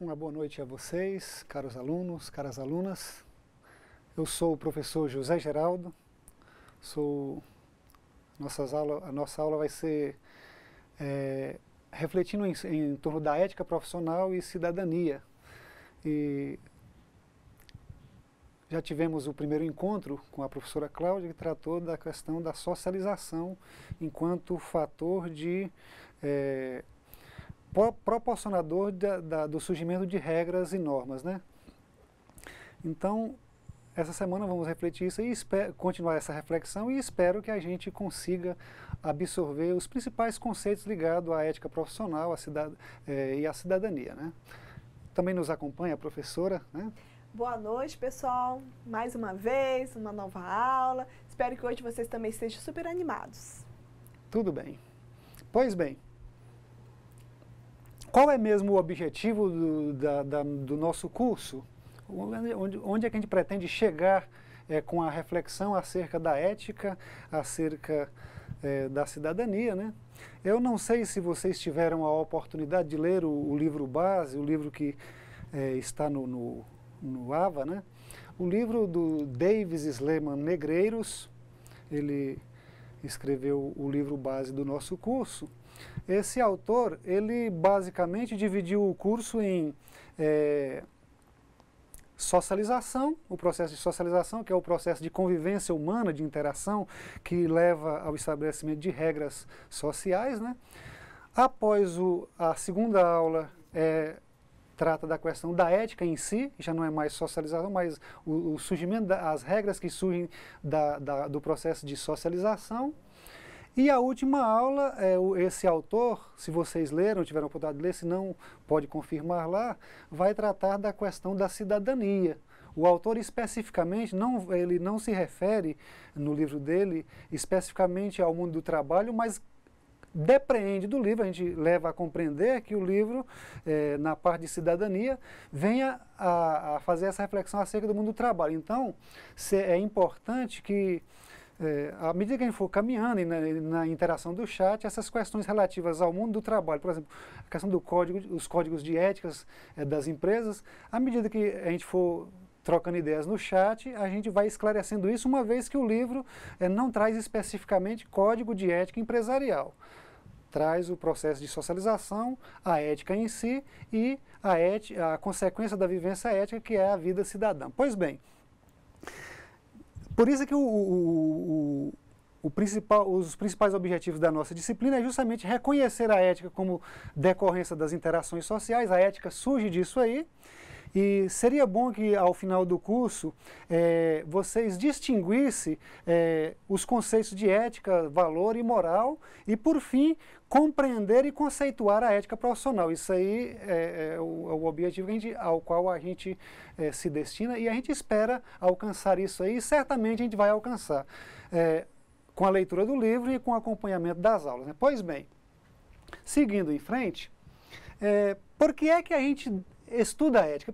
Uma boa noite a vocês, caros alunos, caras alunas. Eu sou o professor José Geraldo. A nossa aula vai ser refletindo em torno da ética profissional e cidadania. E já tivemos o primeiro encontro com a professora Cláudia, que tratou da questão da socialização enquanto fator de proporcionador do surgimento de regras e normas, né? Então, essa semana vamos refletir isso e continuar essa reflexão e espero que a gente consiga absorver os principais conceitos ligados à ética profissional e à cidadania, né? Também nos acompanha a professora, né? Boa noite, pessoal. Mais uma vez, uma nova aula. Espero que hoje vocês também estejam super animados. Tudo bem. Pois bem, qual é mesmo o objetivo do nosso curso? Onde é que a gente pretende chegar com a reflexão acerca da ética, acerca da cidadania, né? Eu não sei se vocês tiveram a oportunidade de ler o livro base, o livro que está no AVA, né? O livro do Davis Sleman Negreiros, ele escreveu o livro base do nosso curso. Esse autor, ele basicamente dividiu o curso em socialização, o processo de socialização, que é o processo de convivência humana, de interação, que leva ao estabelecimento de regras sociais, né? Após a segunda aula, trata da questão da ética em si, já não é mais socialização, mas o surgimento das regras que surgem do processo de socialização. E a última aula, esse autor, se vocês leram, tiveram a oportunidade de ler, se não, pode confirmar lá, vai tratar da questão da cidadania. O autor especificamente, ele não se refere no livro dele especificamente ao mundo do trabalho, mas depreende do livro, a gente leva a compreender que o livro, na parte de cidadania, venha a fazer essa reflexão acerca do mundo do trabalho. Então, é importante que à medida que a gente for caminhando e na interação do chat, essas questões relativas ao mundo do trabalho, por exemplo, a questão do código, os códigos de éticas das empresas, à medida que a gente for trocando ideias no chat, a gente vai esclarecendo isso, uma vez que o livro não traz especificamente código de ética empresarial. Traz o processo de socialização, a ética em si e a consequência da vivência ética, que é a vida cidadã. Pois bem, por isso é que os principais objetivos da nossa disciplina é justamente reconhecer a ética como decorrência das interações sociais. A ética surge disso aí, e seria bom que ao final do curso vocês distinguissem os conceitos de ética, valor e moral, e por fim compreender e conceituar a ética profissional. Isso aí é o objetivo ao qual a gente se destina, e a gente espera alcançar isso aí, e certamente a gente vai alcançar com a leitura do livro e com o acompanhamento das aulas, né? Pois bem, seguindo em frente, por que é que a gente estuda a ética?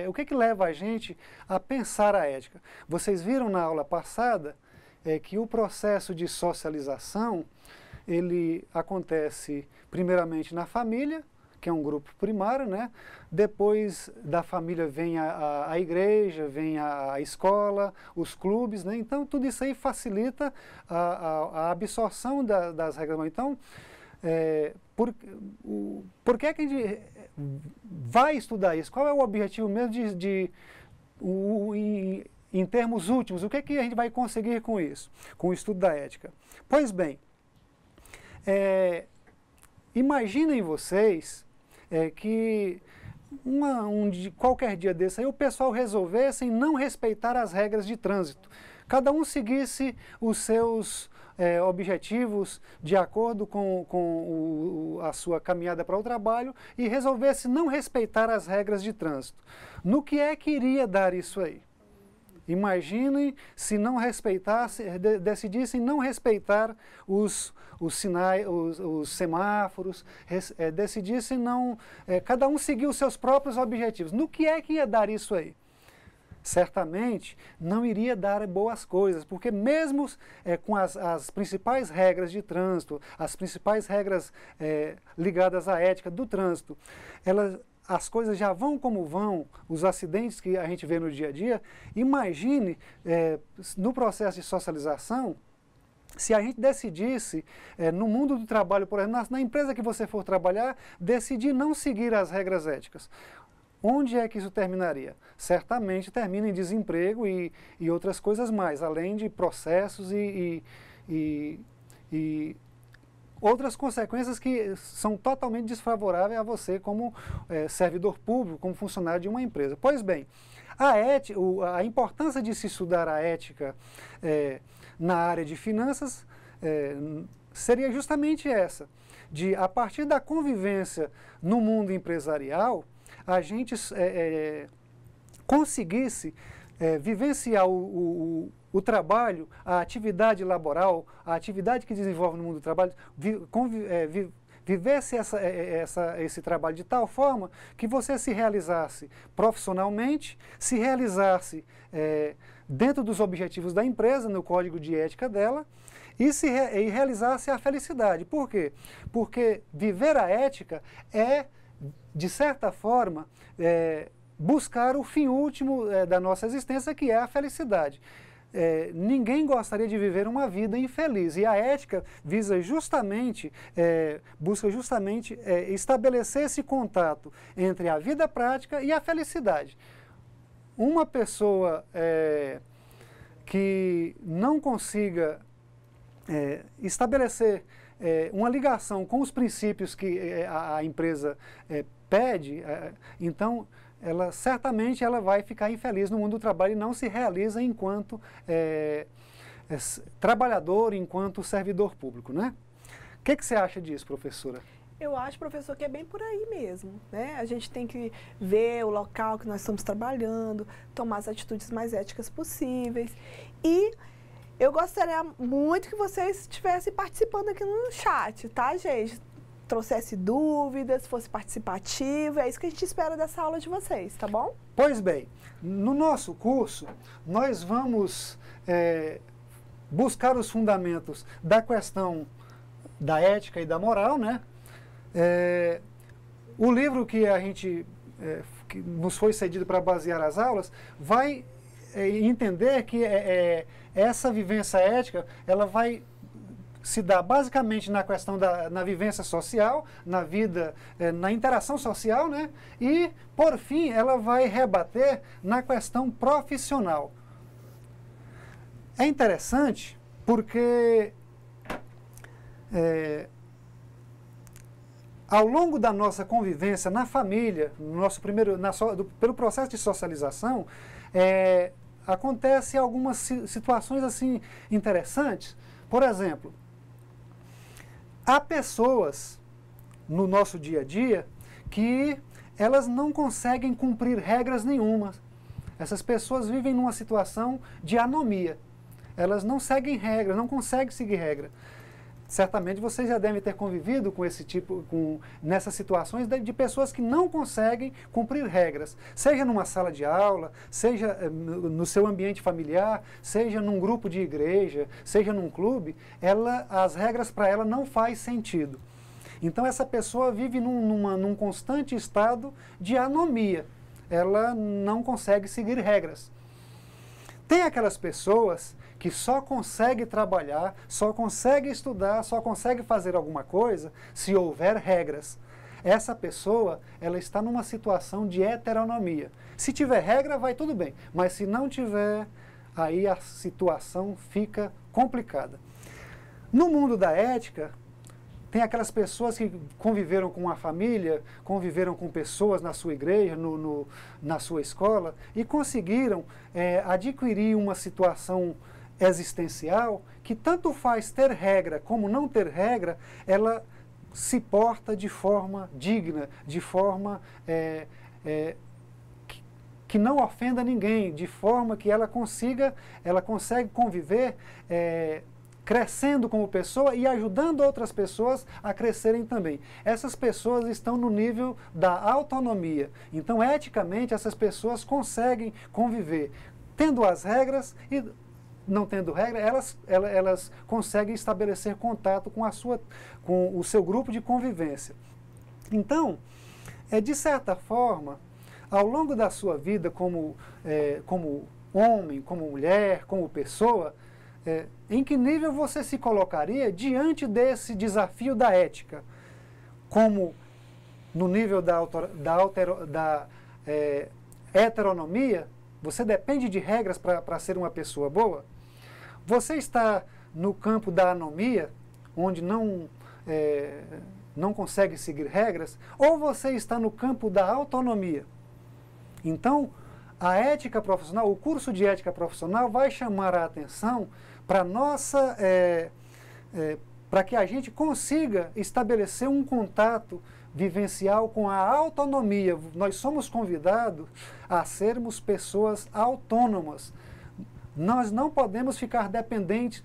O que leva a gente a pensar a ética? Vocês viram na aula passada que o processo de socialização, ele acontece primeiramente na família, que é um grupo primário, né? Depois da família vem a igreja, vem a escola, os clubes, né? Então tudo isso aí facilita a absorção das regras. Então, por que é que a gente vai estudar isso? Qual é o objetivo mesmo em termos últimos? O que é que a gente vai conseguir com isso, com o estudo da ética? Pois bem, imaginem vocês que qualquer dia desse aí o pessoal resolvesse não respeitar as regras de trânsito. Cada um seguisse os seus objetivos de acordo com a sua caminhada para o trabalho e resolvesse não respeitar as regras de trânsito. No que é que iria dar isso aí? Imaginem se não respeitasse, decidissem não respeitar os sinais, os semáforos, decidissem não, cada um seguir os seus próprios objetivos. No que é que ia dar isso aí? Certamente não iria dar boas coisas, porque mesmo com as principais regras de trânsito, as principais regras ligadas à ética do trânsito, as coisas já vão como vão, os acidentes que a gente vê no dia a dia, imagine no processo de socialização, se a gente decidisse, no mundo do trabalho, por exemplo, na empresa que você for trabalhar, decidir não seguir as regras éticas. Onde é que isso terminaria? Certamente termina em desemprego e outras coisas mais, além de processos e outras consequências que são totalmente desfavoráveis a você como servidor público, como funcionário de uma empresa. Pois bem, a importância de se estudar a ética na área de finanças seria justamente essa, de a partir da convivência no mundo empresarial, a gente conseguisse vivenciar o trabalho, a atividade laboral, a atividade que desenvolve no mundo do trabalho, vivesse esse trabalho de tal forma que você se realizasse profissionalmente, se realizasse dentro dos objetivos da empresa, no código de ética dela, e realizasse a felicidade. Por quê? Porque viver a ética é, de certa forma, buscar o fim último da nossa existência, que é a felicidade. Ninguém gostaria de viver uma vida infeliz, e a ética visa justamente, busca justamente estabelecer esse contato entre a vida prática e a felicidade. Uma pessoa que não consiga estabelecer uma ligação com os princípios que a empresa pede, então certamente ela vai ficar infeliz no mundo do trabalho e não se realiza enquanto trabalhador, enquanto servidor público, né? O que você acha disso, professora? Eu acho, professor, que é bem por aí mesmo, né? A gente tem que ver o local que nós estamos trabalhando, tomar as atitudes mais éticas possíveis. E eu gostaria muito que vocês estivessem participando aqui no chat, tá, gente? Trouxesse dúvidas, fosse participativo, é isso que a gente espera dessa aula de vocês, tá bom? Pois bem, no nosso curso, nós vamos buscar os fundamentos da questão da ética e da moral, né? O livro que que nos foi cedido para basear as aulas vai entender que essa vivência ética, ela vai se dar basicamente na questão na vivência social, na vida, na interação social, né? E, por fim, ela vai rebater na questão profissional. É interessante porque ao longo da nossa convivência na família, pelo processo de socialização, acontecem algumas situações assim interessantes. Por exemplo, há pessoas no nosso dia a dia que elas não conseguem cumprir regras nenhuma. Essas pessoas vivem numa situação de anomia. Elas não seguem regras, não conseguem seguir regra. Certamente vocês já devem ter convivido com nessas situações de pessoas que não conseguem cumprir regras, seja numa sala de aula, seja no seu ambiente familiar, seja num grupo de igreja, seja num clube, as regras para ela não faz sentido. Então essa pessoa vive num constante estado de anomia, ela não consegue seguir regras. Tem aquelas pessoas que só consegue trabalhar, só consegue estudar, só consegue fazer alguma coisa se houver regras. Essa pessoa, ela está numa situação de heteronomia. Se tiver regra, vai tudo bem, mas se não tiver, aí a situação fica complicada. No mundo da ética, tem aquelas pessoas que conviveram com a família, conviveram com pessoas na sua igreja, na sua escola, e conseguiram adquirir uma situação existencial que tanto faz ter regra como não ter regra, ela se porta de forma digna, de forma que não ofenda ninguém, de forma que ela consegue conviver crescendo como pessoa e ajudando outras pessoas a crescerem também. Essas pessoas estão no nível da autonomia. Então, eticamente, essas pessoas conseguem conviver tendo as regras e não tendo regra, elas conseguem estabelecer contato com o seu grupo de convivência. Então, de certa forma, ao longo da sua vida como homem, como mulher, como pessoa, em que nível você se colocaria diante desse desafio da ética? Como no nível da heteronomia, você depende de regras para ser uma pessoa boa? Você está no campo da anomia, onde não consegue seguir regras? Ou você está no campo da autonomia? Então, a ética profissional, o curso de ética profissional vai chamar a atenção para para que a gente consiga estabelecer um contato vivencial com a autonomia. Nós somos convidados a sermos pessoas autônomas. Nós não podemos ficar dependentes,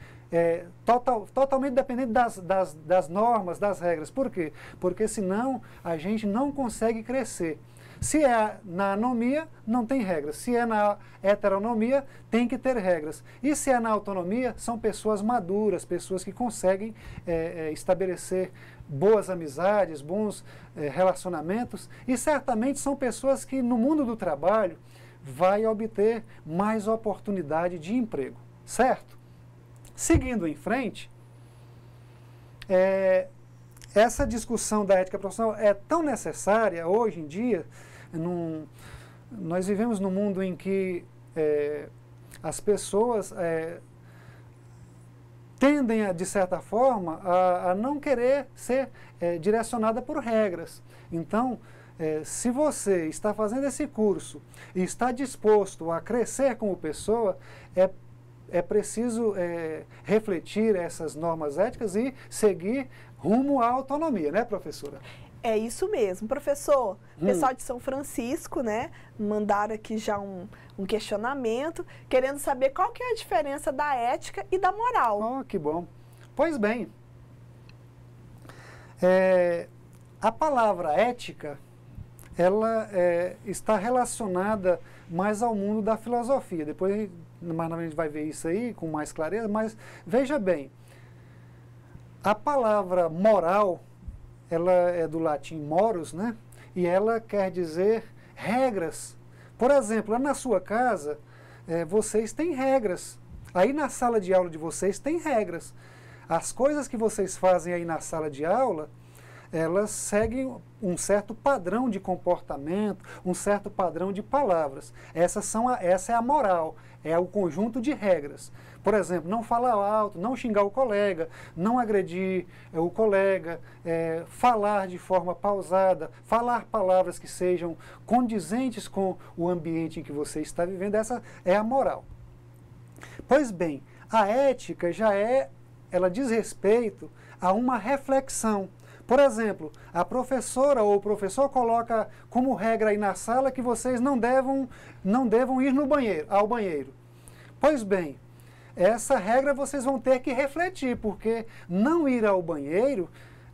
totalmente dependentes das normas, das regras. Por quê? Porque senão a gente não consegue crescer. Se é na anomia, não tem regras. Se é na heteronomia, tem que ter regras. E se é na autonomia, são pessoas maduras, pessoas que conseguem estabelecer boas amizades, bons relacionamentos. E certamente são pessoas que no mundo do trabalho vai obter mais oportunidade de emprego. Certo? Seguindo em frente, essa discussão da ética profissional é tão necessária hoje em dia. Nós vivemos num mundo em que as pessoas tendem, de certa forma, a não querer ser direcionada por regras. Então, se você está fazendo esse curso e está disposto a crescer como pessoa, é preciso refletir essas normas éticas e seguir rumo à autonomia, né, professora? É isso mesmo. Professor, pessoal de São Francisco, né, mandaram aqui já um questionamento, querendo saber qual que é a diferença da ética e da moral. Oh, que bom. Pois bem, a palavra ética, ela está relacionada mais ao mundo da filosofia. Depois, mais na frente, a gente vai ver isso aí com mais clareza, mas veja bem, a palavra moral, ela é do latim morus, né? E ela quer dizer regras. Por exemplo, lá na sua casa, vocês têm regras. Aí na sala de aula de vocês tem regras. As coisas que vocês fazem aí na sala de aula, elas seguem um certo padrão de comportamento, um certo padrão de palavras. Essa é a moral, é o conjunto de regras. Por exemplo, não falar alto, não xingar o colega, não agredir o colega, falar de forma pausada, falar palavras que sejam condizentes com o ambiente em que você está vivendo. Essa é a moral. Pois bem, a ética ela diz respeito a uma reflexão. Por exemplo, a professora ou o professor coloca como regra aí na sala que vocês não devam ir ao banheiro. Pois bem, essa regra vocês vão ter que refletir, porque não ir ao banheiro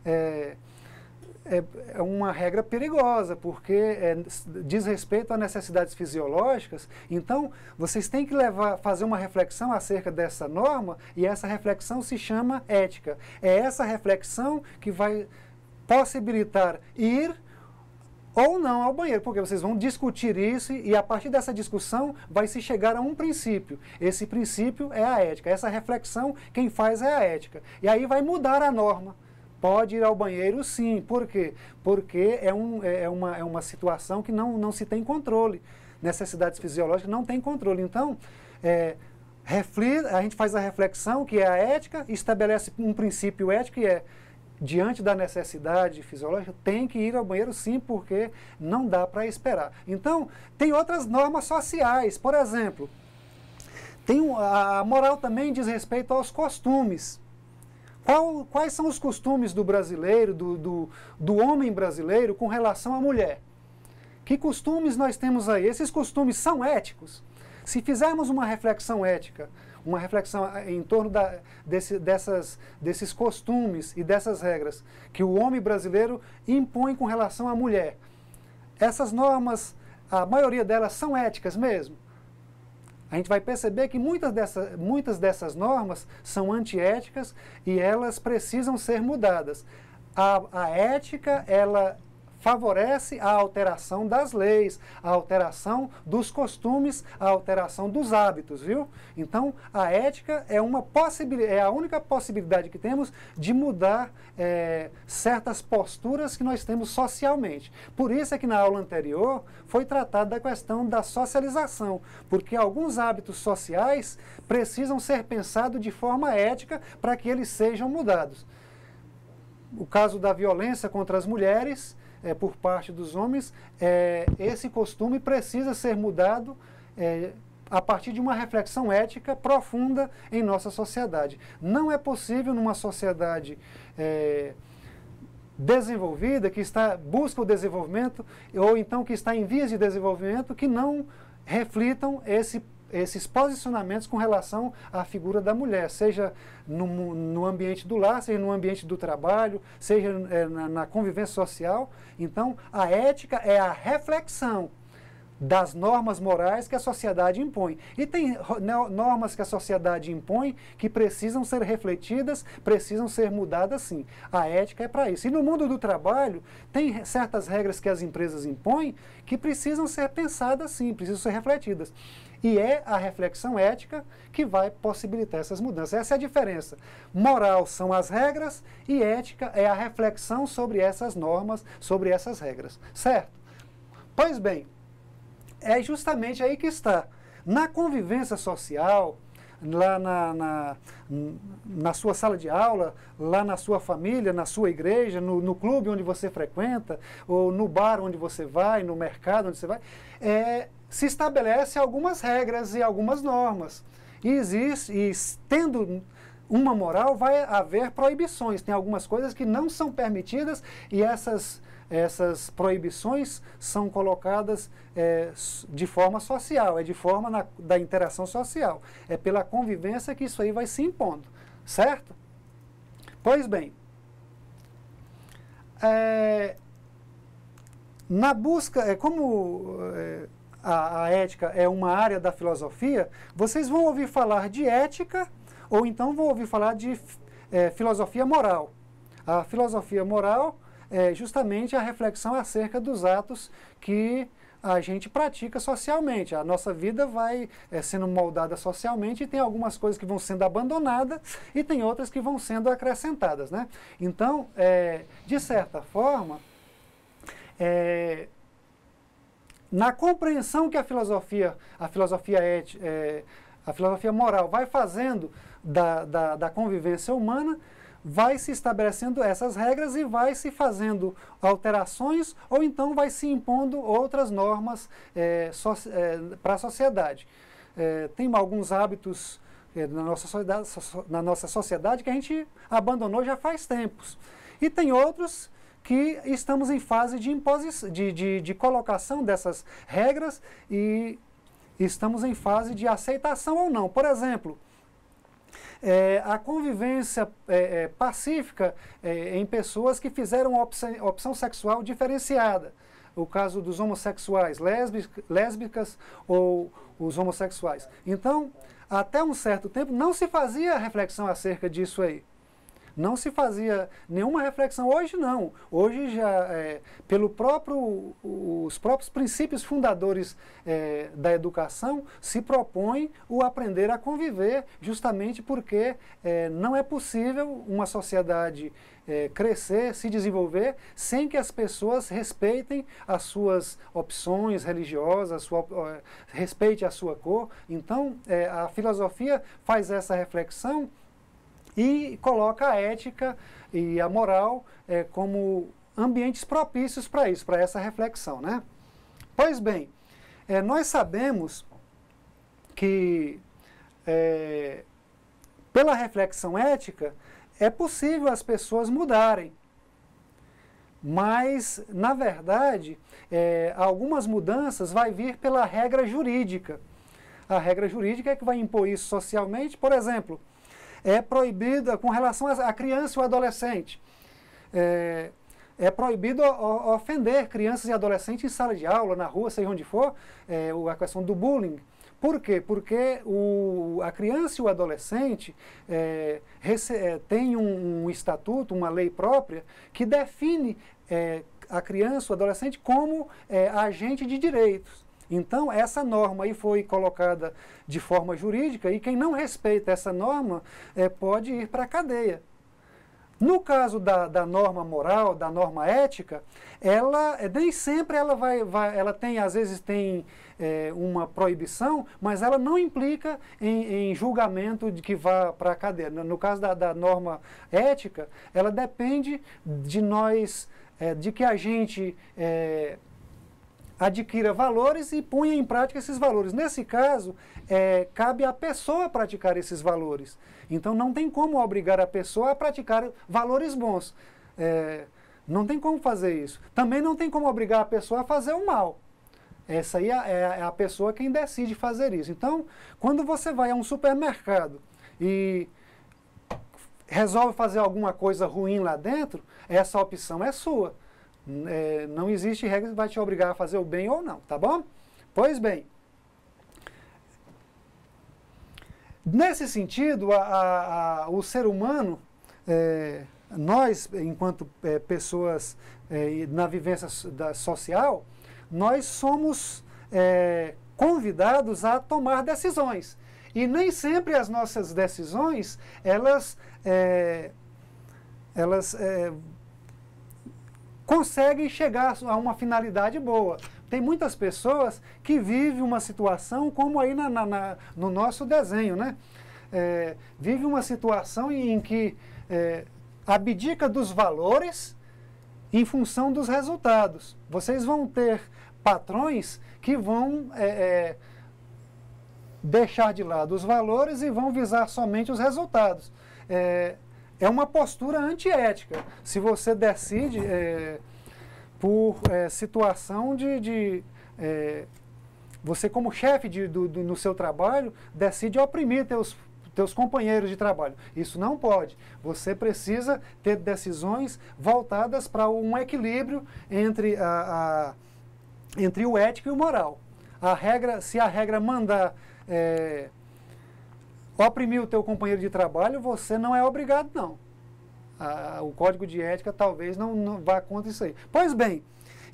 é uma regra perigosa, porque diz respeito a necessidades fisiológicas. Então, vocês têm que fazer uma reflexão acerca dessa norma, e essa reflexão se chama ética. É essa reflexão que vai possibilitar ir ou não ao banheiro, porque vocês vão discutir isso e a partir dessa discussão vai se chegar a um princípio. Esse princípio é a ética. Essa reflexão quem faz é a ética. E aí vai mudar a norma. Pode ir ao banheiro sim. Por quê? Porque é uma situação que não se tem controle. Necessidades fisiológicas não tem controle. Então, a gente faz a reflexão, que é a ética, estabelece um princípio ético, que é diante da necessidade fisiológica, tem que ir ao banheiro sim, porque não dá para esperar. Então, tem outras normas sociais. Por exemplo, a moral também diz respeito aos costumes. Quais são os costumes do brasileiro, do homem brasileiro com relação à mulher? Que costumes nós temos aí? Esses costumes são éticos? Se fizermos uma reflexão ética, uma reflexão em torno desses costumes e dessas regras que o homem brasileiro impõe com relação à mulher, essas normas, a maioria delas são éticas mesmo? A gente vai perceber que muitas dessas normas são antiéticas e elas precisam ser mudadas. A ética, ela favorece a alteração das leis, a alteração dos costumes, a alteração dos hábitos, viu? Então, a ética é a única possibilidade que temos de mudar certas posturas que nós temos socialmente. Por isso é que na aula anterior foi tratada da questão da socialização, porque alguns hábitos sociais precisam ser pensados de forma ética para que eles sejam mudados. O caso da violência contra as mulheres, por parte dos homens, esse costume precisa ser mudado a partir de uma reflexão ética profunda em nossa sociedade. Não é possível numa sociedade desenvolvida, que busca o desenvolvimento, ou então que está em vias de desenvolvimento, que não reflitam esses posicionamentos com relação à figura da mulher, seja no ambiente do lar, seja no ambiente do trabalho, seja na convivência social. Então, a ética é a reflexão das normas morais que a sociedade impõe. E tem normas que a sociedade impõe que precisam ser refletidas, precisam ser mudadas sim. A ética é para isso. E no mundo do trabalho, tem certas regras que as empresas impõem que precisam ser pensadas sim, precisam ser refletidas. E é a reflexão ética que vai possibilitar essas mudanças. Essa é a diferença. Moral são as regras e ética é a reflexão sobre essas normas, sobre essas regras. Certo? Pois bem, é justamente aí que está. Na convivência social, lá na sua sala de aula, lá na sua família, na sua igreja, no clube onde você frequenta, ou no bar onde você vai, no mercado onde você vai, se estabelece algumas regras e algumas normas. E tendo uma moral, vai haver proibições. Tem algumas coisas que não são permitidas e essas proibições são colocadas de forma social, de forma da interação social. É pela convivência que isso aí vai se impondo, certo? Pois bem, na busca, a ética é uma área da filosofia, vocês vão ouvir falar de ética ou então vão ouvir falar de filosofia moral. A filosofia moral é justamente a reflexão acerca dos atos que a gente pratica socialmente. A nossa vida vai sendo moldada socialmente e tem algumas coisas que vão sendo abandonadas e tem outras que vão sendo acrescentadas, né? Então, de certa forma, na compreensão que a filosofia moral vai fazendo da convivência humana, vai se estabelecendo essas regras e vai se fazendo alterações ou então vai se impondo outras normas para a sociedade. Tem alguns hábitos na nossa sociedade que a gente abandonou já faz tempos. E tem outros que estamos em fase de colocação dessas regras e estamos em fase de aceitação ou não. Por exemplo, a convivência pacífica em pessoas que fizeram opção sexual diferenciada. O caso dos homossexuais, lésbicas ou os homossexuais. Então, até um certo tempo, não se fazia reflexão acerca disso aí. Não se fazia nenhuma reflexão. Hoje não. Hoje já, os próprios princípios fundadores da educação se propõem o aprender a conviver, justamente porque não é possível uma sociedade crescer, se desenvolver, sem que as pessoas respeitem as suas opções religiosas, respeite a sua cor. Então, a filosofia faz essa reflexão e coloca a ética e a moral como ambientes propícios para isso, para essa reflexão, né? Pois bem, nós sabemos que pela reflexão ética é possível as pessoas mudarem, mas, na verdade, algumas mudanças vai vir pela regra jurídica. A regra jurídica é que vai impor isso socialmente. Por exemplo, é proibida com relação à criança e ao adolescente. É proibido ofender crianças e adolescentes em sala de aula, na rua, seja onde for, a questão do bullying. Por quê? Porque a criança e o adolescente tem um estatuto, uma lei própria, que define a criança, o adolescente, como agente de direitos. Então, essa norma aí foi colocada de forma jurídica e quem não respeita essa norma pode ir para a cadeia. No caso da norma moral, da norma ética, ela nem sempre ela tem, às vezes tem uma proibição, mas ela não implica em julgamento de que vá para a cadeia. No caso da norma ética, ela depende de nós, de que a gente adquira valores e ponha em prática esses valores. Nesse caso, cabe à pessoa praticar esses valores. Então, não tem como obrigar a pessoa a praticar valores bons. Não tem como fazer isso. Também não tem como obrigar a pessoa a fazer o mal. Essa aí é a pessoa quem decide fazer isso. Então, quando você vai a um supermercado e resolve fazer alguma coisa ruim lá dentro, essa opção é sua. Não existe regra que vai te obrigar a fazer o bem ou não, tá bom? Pois bem, nesse sentido, o ser humano, nós, enquanto pessoas na vivência social, nós somos convidados a tomar decisões. E nem sempre as nossas decisões, elas conseguem chegar a uma finalidade boa. Tem muitas pessoas que vivem uma situação como aí no nosso desenho, né? Vive uma situação em que abdica dos valores em função dos resultados. Vocês vão ter patrões que vão deixar de lado os valores e vão visar somente os resultados. É uma postura antiética. Se você decide por situação você como chefe no seu trabalho, decide oprimir teus companheiros de trabalho. Isso não pode. Você precisa ter decisões voltadas para um equilíbrio entre o ético e o moral. Se a regra mandar oprimir o teu companheiro de trabalho, você não é obrigado, não. O código de ética talvez não vá contra isso aí. Pois bem,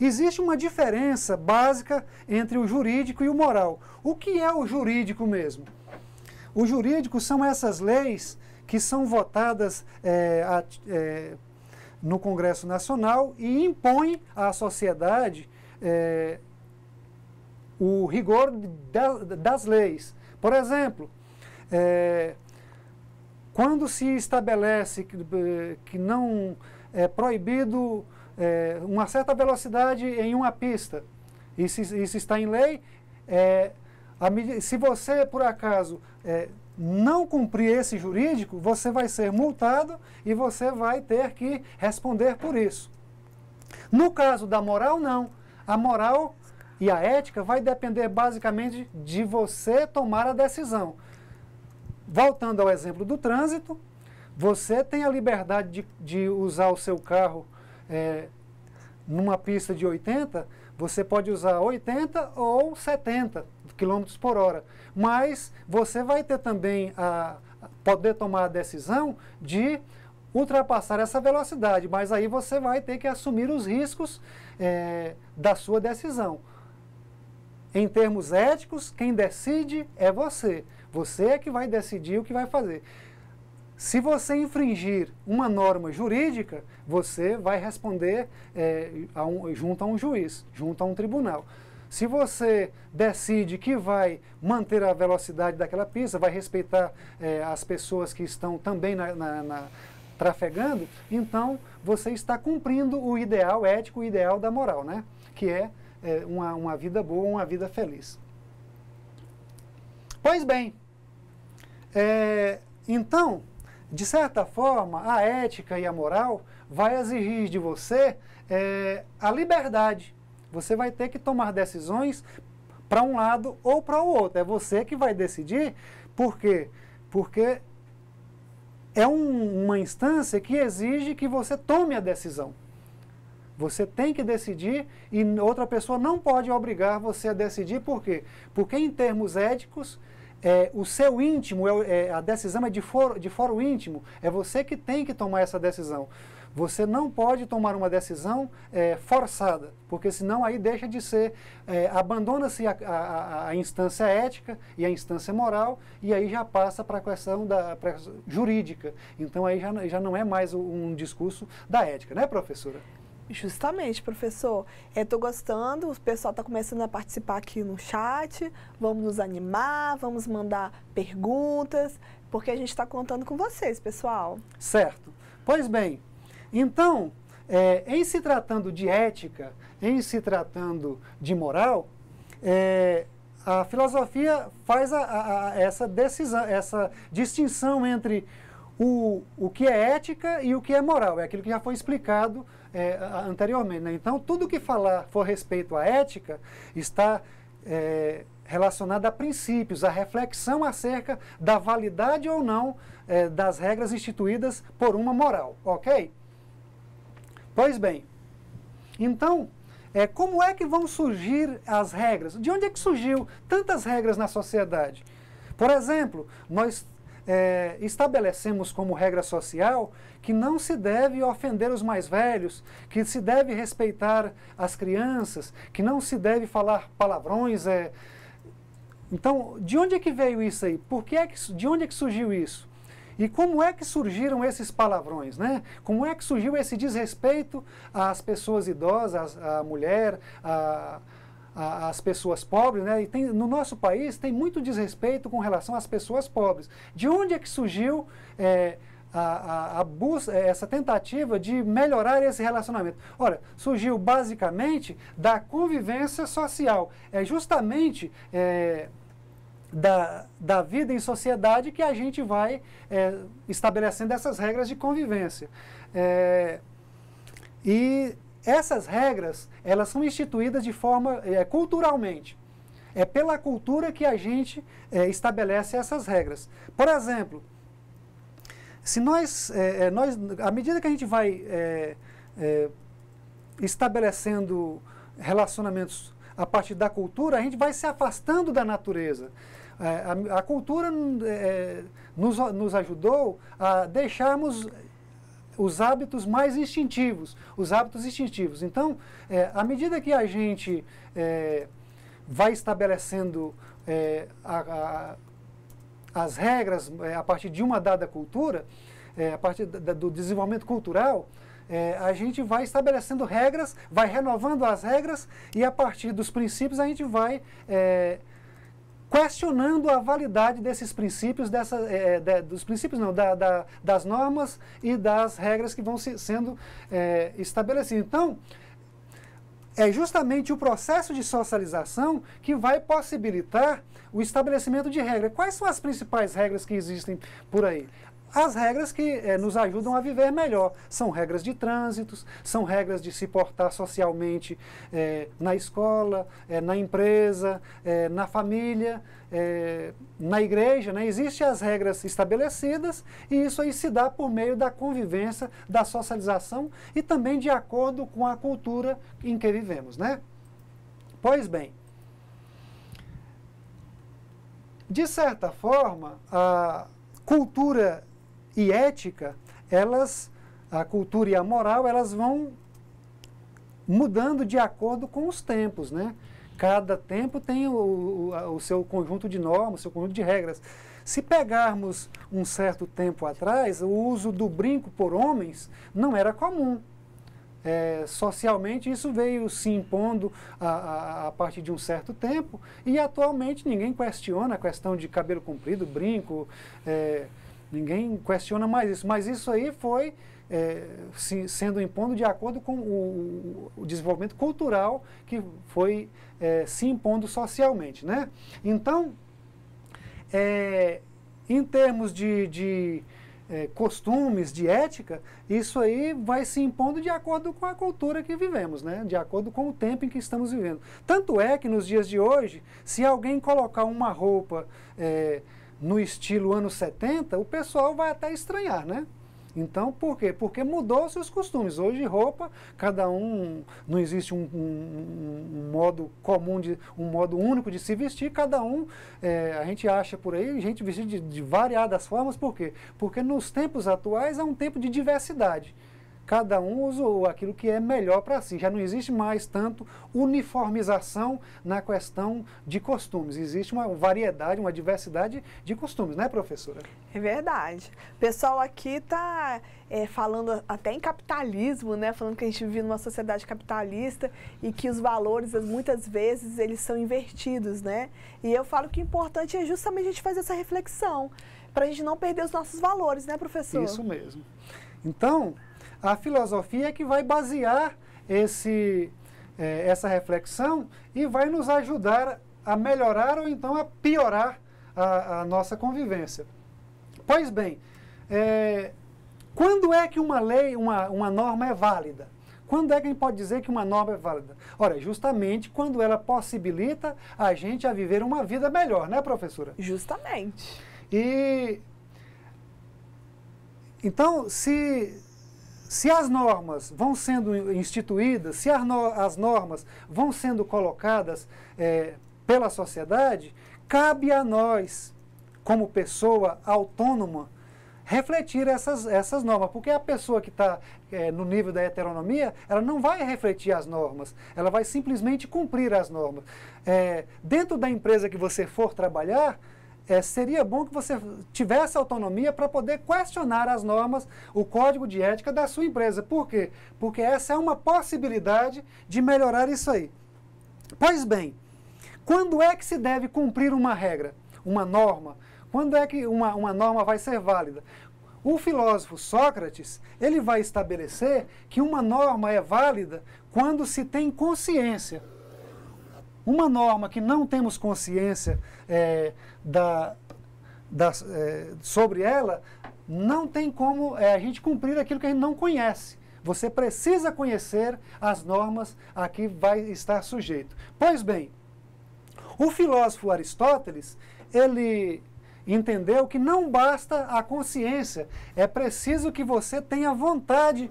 existe uma diferença básica entre o jurídico e o moral. O que é o jurídico mesmo? O jurídico são essas leis que são votadas no Congresso Nacional e impõem à sociedade o rigor das leis. Por exemplo, quando se estabelece que não é proibido uma certa velocidade em uma pista, isso está em lei, se você, por acaso, não cumprir esse jurídico, você vai ser multado e você vai ter que responder por isso. No caso da moral, não. A moral e a ética vai depender basicamente de você tomar a decisão. Voltando ao exemplo do trânsito, você tem a liberdade de usar o seu carro numa pista de 80, você pode usar 80 ou 70 km por hora, mas você vai ter também poder tomar a decisão de ultrapassar essa velocidade, mas aí você vai ter que assumir os riscos da sua decisão. Em termos éticos, quem decide é você. Você é que vai decidir o que vai fazer. Se você infringir uma norma jurídica, você vai responder junto a um juiz, junto a um tribunal. Se você decide que vai manter a velocidade daquela pista, vai respeitar as pessoas que estão também trafegando, então você está cumprindo o ideal ético, o ideal da moral, né? Que é uma vida boa, uma vida feliz. Pois bem, então, de certa forma, a ética e a moral vai exigir de você a liberdade. Você vai ter que tomar decisões para um lado ou para o outro. É você que vai decidir. Por quê? Porque é uma instância que exige que você tome a decisão. Você tem que decidir e outra pessoa não pode obrigar você a decidir. Por quê? Porque em termos éticos, o seu íntimo, a decisão é de foro íntimo, é você que tem que tomar essa decisão. Você não pode tomar uma decisão forçada, porque senão aí deixa de ser, abandona-se a instância ética e a instância moral, e aí já passa para a questão jurídica. Então aí já não é mais um discurso da ética, né, professora? Justamente, professor. Estou gostando, o pessoal está começando a participar aqui no chat, vamos nos animar, vamos mandar perguntas, porque a gente está contando com vocês, pessoal. Certo. Pois bem, então, em se tratando de ética, em se tratando de moral, a filosofia faz essa decisão, essa distinção entre o que é ética e o que é moral. É aquilo que já foi explicado anteriormente, né? Então, tudo que for respeito à ética está relacionado a princípios, a reflexão acerca da validade ou não das regras instituídas por uma moral, ok? Pois bem, então, como é que vão surgir as regras? De onde é que surgiu tantas regras na sociedade? Por exemplo, nós estabelecemos como regra social que não se deve ofender os mais velhos, que se deve respeitar as crianças, que não se deve falar palavrões. Então, de onde é que veio isso aí? De onde é que surgiu isso? E como é que surgiram esses palavrões, né? Como é que surgiu esse desrespeito às pessoas idosas, à mulher, às pessoas pobres, né? E no nosso país tem muito desrespeito com relação às pessoas pobres. De onde é que surgiu essa tentativa de melhorar esse relacionamento? Olha, surgiu basicamente da convivência social. É justamente da vida em sociedade que a gente vai estabelecendo essas regras de convivência. E essas regras, elas são instituídas de forma culturalmente. É pela cultura que a gente estabelece essas regras. Por exemplo, se à medida que a gente vai estabelecendo relacionamentos a partir da cultura, a gente vai se afastando da natureza. A cultura nos ajudou a deixarmos os hábitos mais instintivos, os hábitos instintivos. Então, à medida que a gente vai estabelecendo as regras a partir de uma dada cultura, a partir do desenvolvimento cultural, a gente vai estabelecendo regras, vai renovando as regras e a partir dos princípios a gente vai questionando a validade desses princípios, dos princípios não, das normas e das regras que vão sendo estabelecidas. Então, é justamente o processo de socialização que vai possibilitar o estabelecimento de regras. Quais são as principais regras que existem por aí? As regras que nos ajudam a viver melhor. São regras de trânsitos, são regras de se portar socialmente na escola, na empresa, na família, na igreja, né? Existem as regras estabelecidas e isso aí se dá por meio da convivência, da socialização e também de acordo com a cultura em que vivemos, né? Pois bem, de certa forma, a cultura e ética, a cultura e a moral, elas vão mudando de acordo com os tempos, né? Cada tempo tem o seu conjunto de normas, o seu conjunto de regras. Se pegarmos um certo tempo atrás, o uso do brinco por homens não era comum. Socialmente isso veio se impondo a partir de um certo tempo e atualmente ninguém questiona a questão de cabelo comprido, brinco, ninguém questiona mais isso, mas isso aí foi sendo impondo de acordo com o desenvolvimento cultural que foi se impondo socialmente, né? Então, em termos de costumes, de ética, isso aí vai se impondo de acordo com a cultura que vivemos, né? De acordo com o tempo em que estamos vivendo. Tanto é que nos dias de hoje, se alguém colocar uma roupa no estilo anos 70, o pessoal vai até estranhar, né? Então, por quê? Porque mudou-se os costumes. Hoje, roupa, cada um, não existe um modo comum, um modo único de se vestir, cada um, a gente acha por aí, gente vestida de variadas formas, por quê? Porque nos tempos atuais é um tempo de diversidade. Cada um usa aquilo que é melhor para si. Já não existe mais tanto uniformização na questão de costumes. Existe uma variedade, uma diversidade de costumes, né, professora? É verdade. O pessoal aqui está falando até em capitalismo, né? Falando que a gente vive numa sociedade capitalista e que os valores, muitas vezes, eles são invertidos, né? E eu falo que o importante é justamente a gente fazer essa reflexão, para a gente não perder os nossos valores, né, professor? Isso mesmo. Então, a filosofia é que vai basear essa reflexão e vai nos ajudar a melhorar ou então a piorar a nossa convivência. Pois bem, quando é que uma lei, uma norma é válida? Quando é que a gente pode dizer que uma norma é válida? Ora, justamente quando ela possibilita a gente a viver uma vida melhor, né, professora? Justamente. Então, se as normas vão sendo instituídas, se as normas vão sendo colocadas pela sociedade, cabe a nós, como pessoa autônoma, refletir essas normas. Porque a pessoa que está no nível da heteronomia, ela não vai refletir as normas, ela vai simplesmente cumprir as normas. Dentro da empresa que você for trabalhar, seria bom que você tivesse autonomia para poder questionar as normas, o código de ética da sua empresa. Por quê? Porque essa é uma possibilidade de melhorar isso aí. Pois bem, quando é que se deve cumprir uma regra, uma norma? Quando é que uma norma vai ser válida? O filósofo Sócrates, ele vai estabelecer que uma norma é válida quando se tem consciência. Uma norma que não temos consciência sobre ela, não tem como a gente cumprir aquilo que a gente não conhece. Você precisa conhecer as normas a que vai estar sujeito. Pois bem, o filósofo Aristóteles, ele entendeu que não basta a consciência, é preciso que você tenha vontade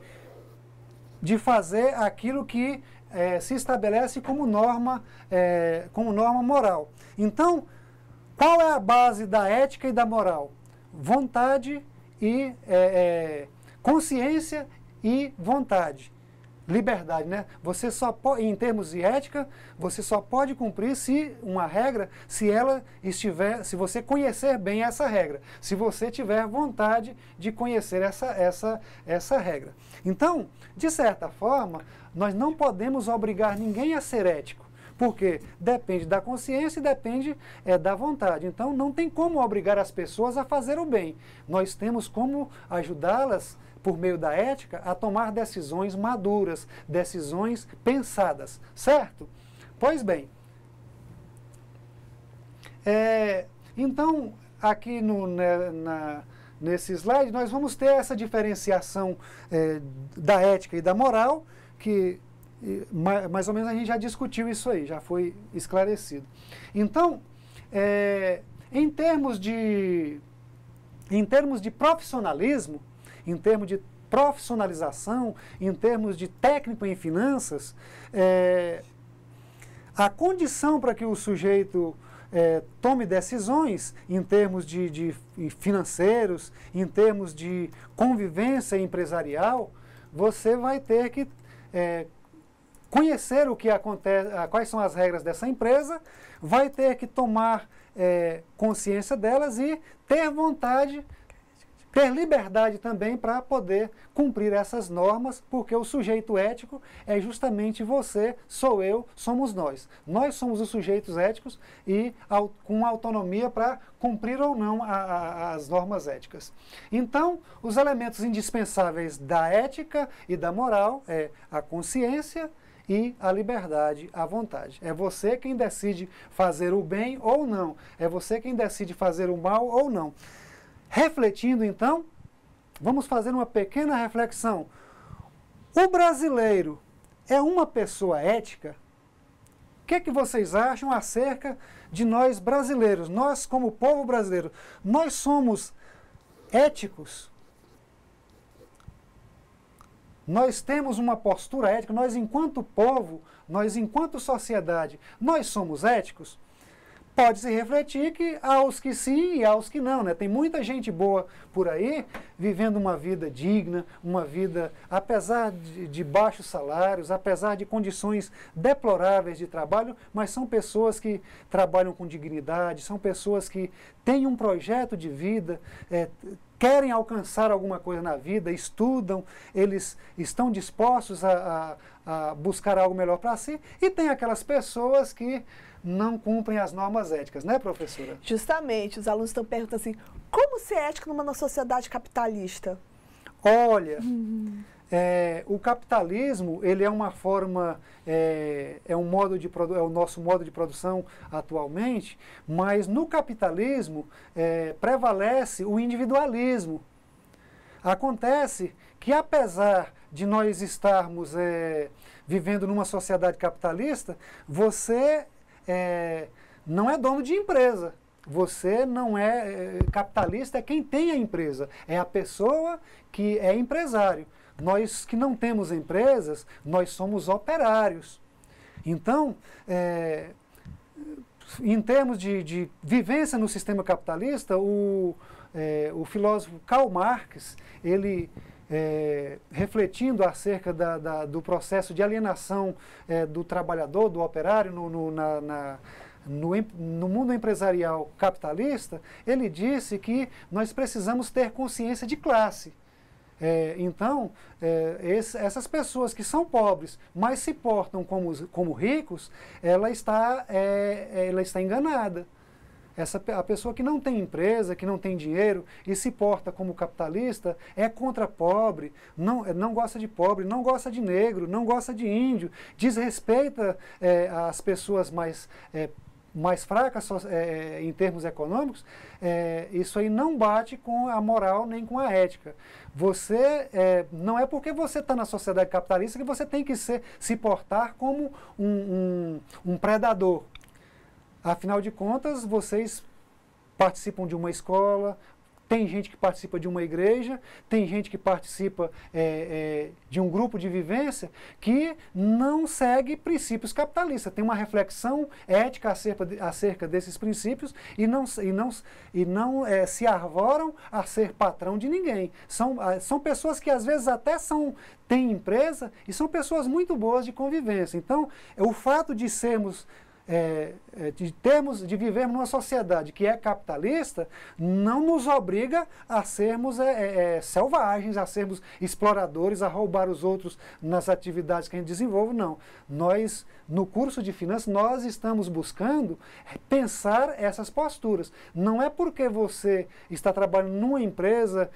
de fazer aquilo que se estabelece como norma moral. Então, qual é a base da ética e da moral? Vontade e consciência e vontade. Liberdade, né? Você só pode, em termos de ética, você só pode cumprir se uma regra, se você conhecer bem essa regra, se você tiver vontade de conhecer essa regra. Então, de certa forma, nós não podemos obrigar ninguém a ser ético, porque depende da consciência e depende da vontade. Então, não tem como obrigar as pessoas a fazer o bem. Nós temos como ajudá-las, por meio da ética, a tomar decisões maduras, decisões pensadas, certo? Pois bem, então, aqui nesse slide, nós vamos ter essa diferenciação da ética e da moral, que mais ou menos a gente já discutiu isso aí, já foi esclarecido. Então, em termos de profissionalismo, em termos de profissionalização, em termos de técnico em finanças, a condição para que o sujeito tome decisões em termos de financeiros, em termos de convivência empresarial, você vai ter que conhecer o que acontece, quais são as regras dessa empresa, vai ter que tomar consciência delas e ter vontade, ter liberdade também para poder cumprir essas normas, porque o sujeito ético é justamente você, sou eu, somos nós. Nós somos os sujeitos éticos e com autonomia para cumprir ou não as normas éticas. Então, os elementos indispensáveis da ética e da moral é a consciência e a liberdade, a vontade. É você quem decide fazer o bem ou não. É você quem decide fazer o mal ou não. Refletindo, então, vamos fazer uma pequena reflexão. O brasileiro é uma pessoa ética? O que vocês acham acerca de nós brasileiros? Nós, como povo brasileiro, nós somos éticos? nós temos uma postura ética, nós enquanto povo, nós enquanto sociedade, nós somos éticos? Pode-se refletir que há os que sim e há os que não, né? Tem muita gente boa por aí, vivendo uma vida digna, uma vida, apesar de baixos salários, apesar de condições deploráveis de trabalho, mas são pessoas que trabalham com dignidade, são pessoas que têm um projeto de vida, querem alcançar alguma coisa na vida, estudam, eles estão dispostos a buscar algo melhor para si, e tem aquelas pessoas que não cumprem as normas éticas, né, professora? Justamente, os alunos estão perguntando assim, como ser ético numa sociedade capitalista? Olha, o capitalismo, ele é uma forma, é o nosso modo de produção atualmente, mas no capitalismo prevalece o individualismo. Acontece que, apesar de nós estarmos vivendo numa sociedade capitalista, você não é dono de empresa. Você não é capitalista, é quem tem a empresa. É a pessoa que é empresário. Nós que não temos empresas, nós somos operários. Então, em termos de vivência no sistema capitalista, o filósofo Karl Marx, ele refletindo acerca do processo de alienação do trabalhador, do operário no mundo empresarial capitalista, ele disse que nós precisamos ter consciência de classe. Então, essas pessoas que são pobres, mas se portam como ricos, ela está enganada. A pessoa que não tem empresa, que não tem dinheiro e se porta como capitalista, é contra pobre, não gosta de pobre, não gosta de negro, não gosta de índio, desrespeita as pessoas mais fracas em termos econômicos. Isso aí não bate com a moral nem com a ética. Não é porque você está na sociedade capitalista que você tem que se portar como um predador. Afinal de contas, vocês participam de uma escola, tem gente que participa de uma igreja, tem gente que participa de um grupo de vivência que não segue princípios capitalistas. Tem uma reflexão ética acerca desses princípios e não se arvoram a ser patrão de ninguém. São pessoas que às vezes até têm empresa e são pessoas muito boas de convivência. Então, o fato de de vivermos numa sociedade que é capitalista, não nos obriga a sermos selvagens, a sermos exploradores, a roubar os outros nas atividades que a gente desenvolve, não. Nós, no curso de finanças, nós estamos buscando pensar essas posturas. Não é porque você está trabalhando numa empresa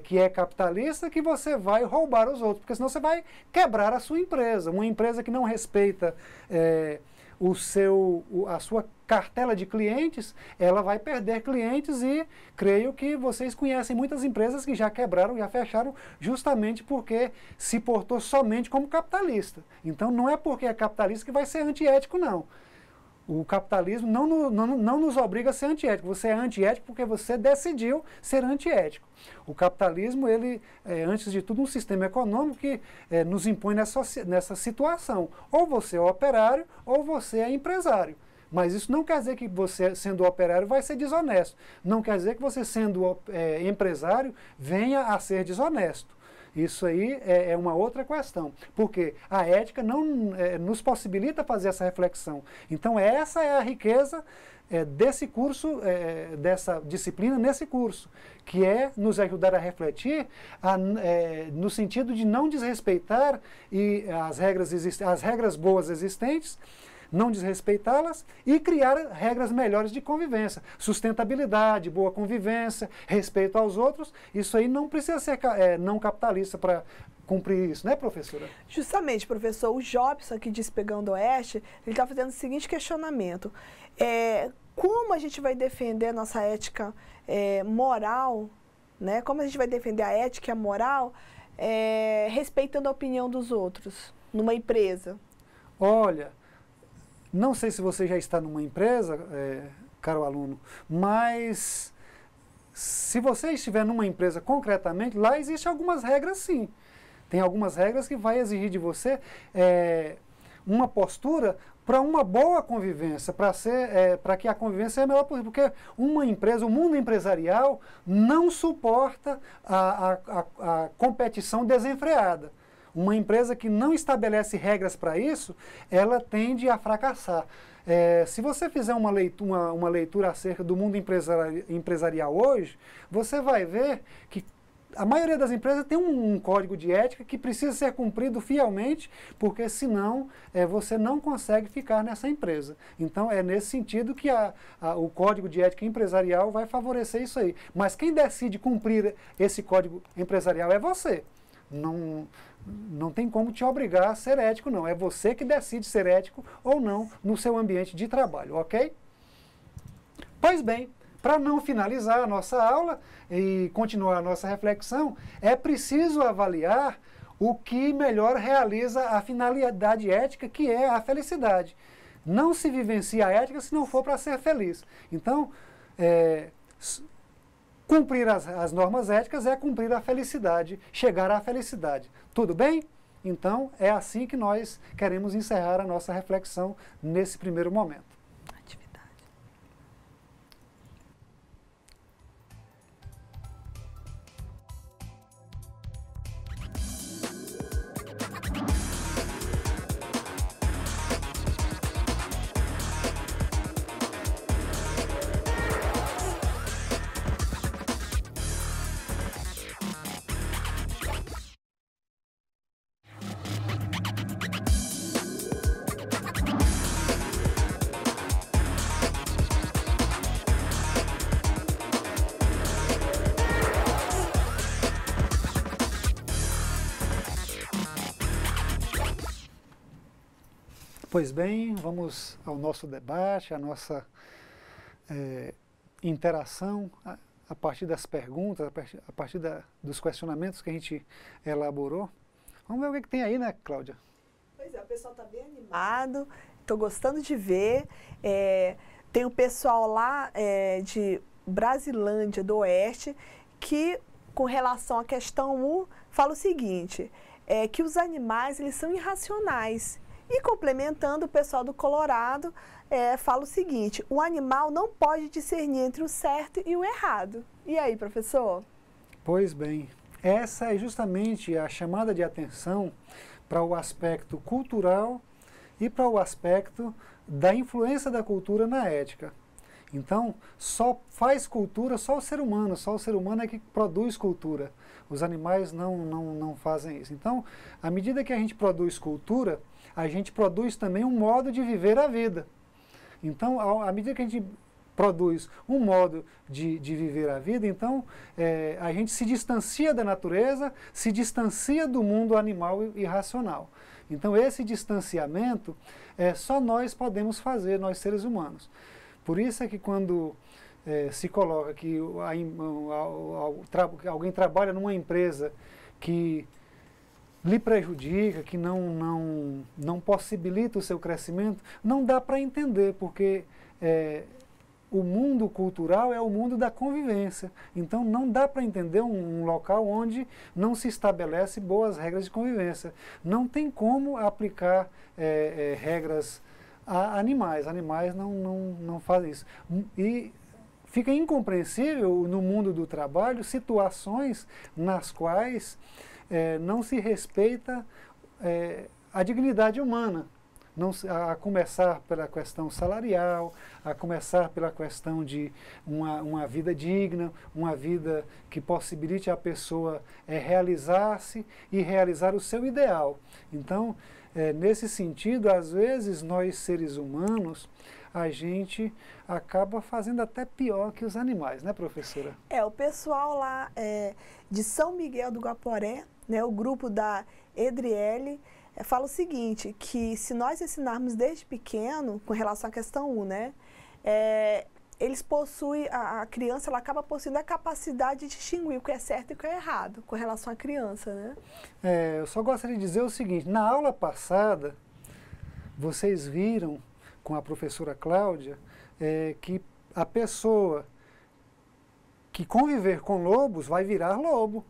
que é capitalista que você vai roubar os outros, porque senão você vai quebrar a sua empresa. Uma empresa que não respeita a sua cartela de clientes, ela vai perder clientes, e creio que vocês conhecem muitas empresas que já quebraram, já fecharam, justamente porque se portou somente como capitalista. Então não é porque é capitalista que vai ser antiético, não. O capitalismo não nos obriga a ser antiético. Você é antiético porque você decidiu ser antiético. O capitalismo, ele é, antes de tudo, um sistema econômico que nos impõe nessa situação. Ou você é operário, ou você é empresário. Mas isso não quer dizer que você, sendo operário, vai ser desonesto. Não quer dizer que você, sendo empresário, venha a ser desonesto. Isso aí é uma outra questão, porque a ética não nos possibilita fazer essa reflexão. Então essa é a riqueza desse curso, dessa disciplina nesse curso, que é nos ajudar a refletir no sentido de não desrespeitar as regras boas existentes, não desrespeitá-las e criar regras melhores de convivência. Sustentabilidade, boa convivência, respeito aos outros, isso aí não precisa ser não capitalista para cumprir isso, né, professora? Justamente, professor, o Jobson aqui de Pegando Oeste, ele está fazendo o seguinte questionamento. Como a gente vai defender a nossa ética moral, né? Como a gente vai defender a ética e a moral respeitando a opinião dos outros numa empresa? Olha, não sei se você já está numa empresa, caro aluno, mas se você estiver numa empresa concretamente, lá existem algumas regras, sim. Tem algumas regras que vai exigir de você uma postura para uma boa convivência, para que a convivência seja a melhor possível. Porque uma empresa, o mundo empresarial, não suporta a competição desenfreada. Uma empresa que não estabelece regras para isso, ela tende a fracassar. Se você fizer uma leitura acerca do mundo empresarial hoje, você vai ver que a maioria das empresas tem um código de ética que precisa ser cumprido fielmente, porque senão você não consegue ficar nessa empresa. Então é nesse sentido que o código de ética empresarial vai favorecer isso aí. Mas quem decide cumprir esse código empresarial é você. Não tem como te obrigar a ser ético, não. É você que decide ser ético ou não no seu ambiente de trabalho, ok? Pois bem, para não finalizar a nossa aula e continuar a nossa reflexão, é preciso avaliar o que melhor realiza a finalidade ética, que é a felicidade. Não se vivencia a ética se não for para ser feliz. Então, cumprir as normas éticas é cumprir a felicidade, chegar à felicidade. Tudo bem? Então, é assim que nós queremos encerrar a nossa reflexão nesse primeiro momento. Pois bem, vamos ao nosso debate, à nossa interação, a partir das perguntas, a partir dos questionamentos que a gente elaborou. Vamos ver o que tem aí, né, Cláudia? Pois é, o pessoal está bem animado, estou gostando de ver. Tem o pessoal lá de Brasilândia do Oeste que, com relação à questão 1, fala o seguinte, que os animais eles são irracionais. E complementando, o pessoal do Colorado fala o seguinte, o animal não pode discernir entre o certo e o errado. E aí, professor? Pois bem, essa é justamente a chamada de atenção para o aspecto cultural e para o aspecto da influência da cultura na ética. Então, só faz cultura só o ser humano é que produz cultura. Os animais não fazem isso. Então, à medida que a gente produz cultura, a gente produz também um modo de viver a vida. Então, à medida que a gente produz um modo de viver a vida, então a gente se distancia da natureza, se distancia do mundo animal e racional. Então, esse distanciamento só nós podemos fazer, nós seres humanos. Por isso é que quando se coloca que alguém trabalha numa empresa que lhe prejudica, que não possibilita o seu crescimento, não dá para entender, porque o mundo cultural é o mundo da convivência. Então não dá para entender um local onde não se estabelece boas regras de convivência. Não tem como aplicar regras a animais. Animais não fazem isso. E fica incompreensível no mundo do trabalho situações nas quais não se respeita a dignidade humana, a começar pela questão salarial, a começar pela questão de uma vida digna, uma vida que possibilite a pessoa realizar-se e realizar o seu ideal. Então, nesse sentido, às vezes, nós seres humanos, a gente acaba fazendo até pior que os animais, né, professora? O pessoal lá de São Miguel do Guaporé, né, o grupo da Edriele, fala o seguinte, que se nós ensinarmos desde pequeno, com relação à questão 1, né, eles possuem, a criança ela acaba possuindo a capacidade de distinguir o que é certo e o que é errado, com relação à criança, né? Eu só gostaria de dizer o seguinte, na aula passada, vocês viram com a professora Cláudia, que a pessoa que conviver com lobos vai virar lobo.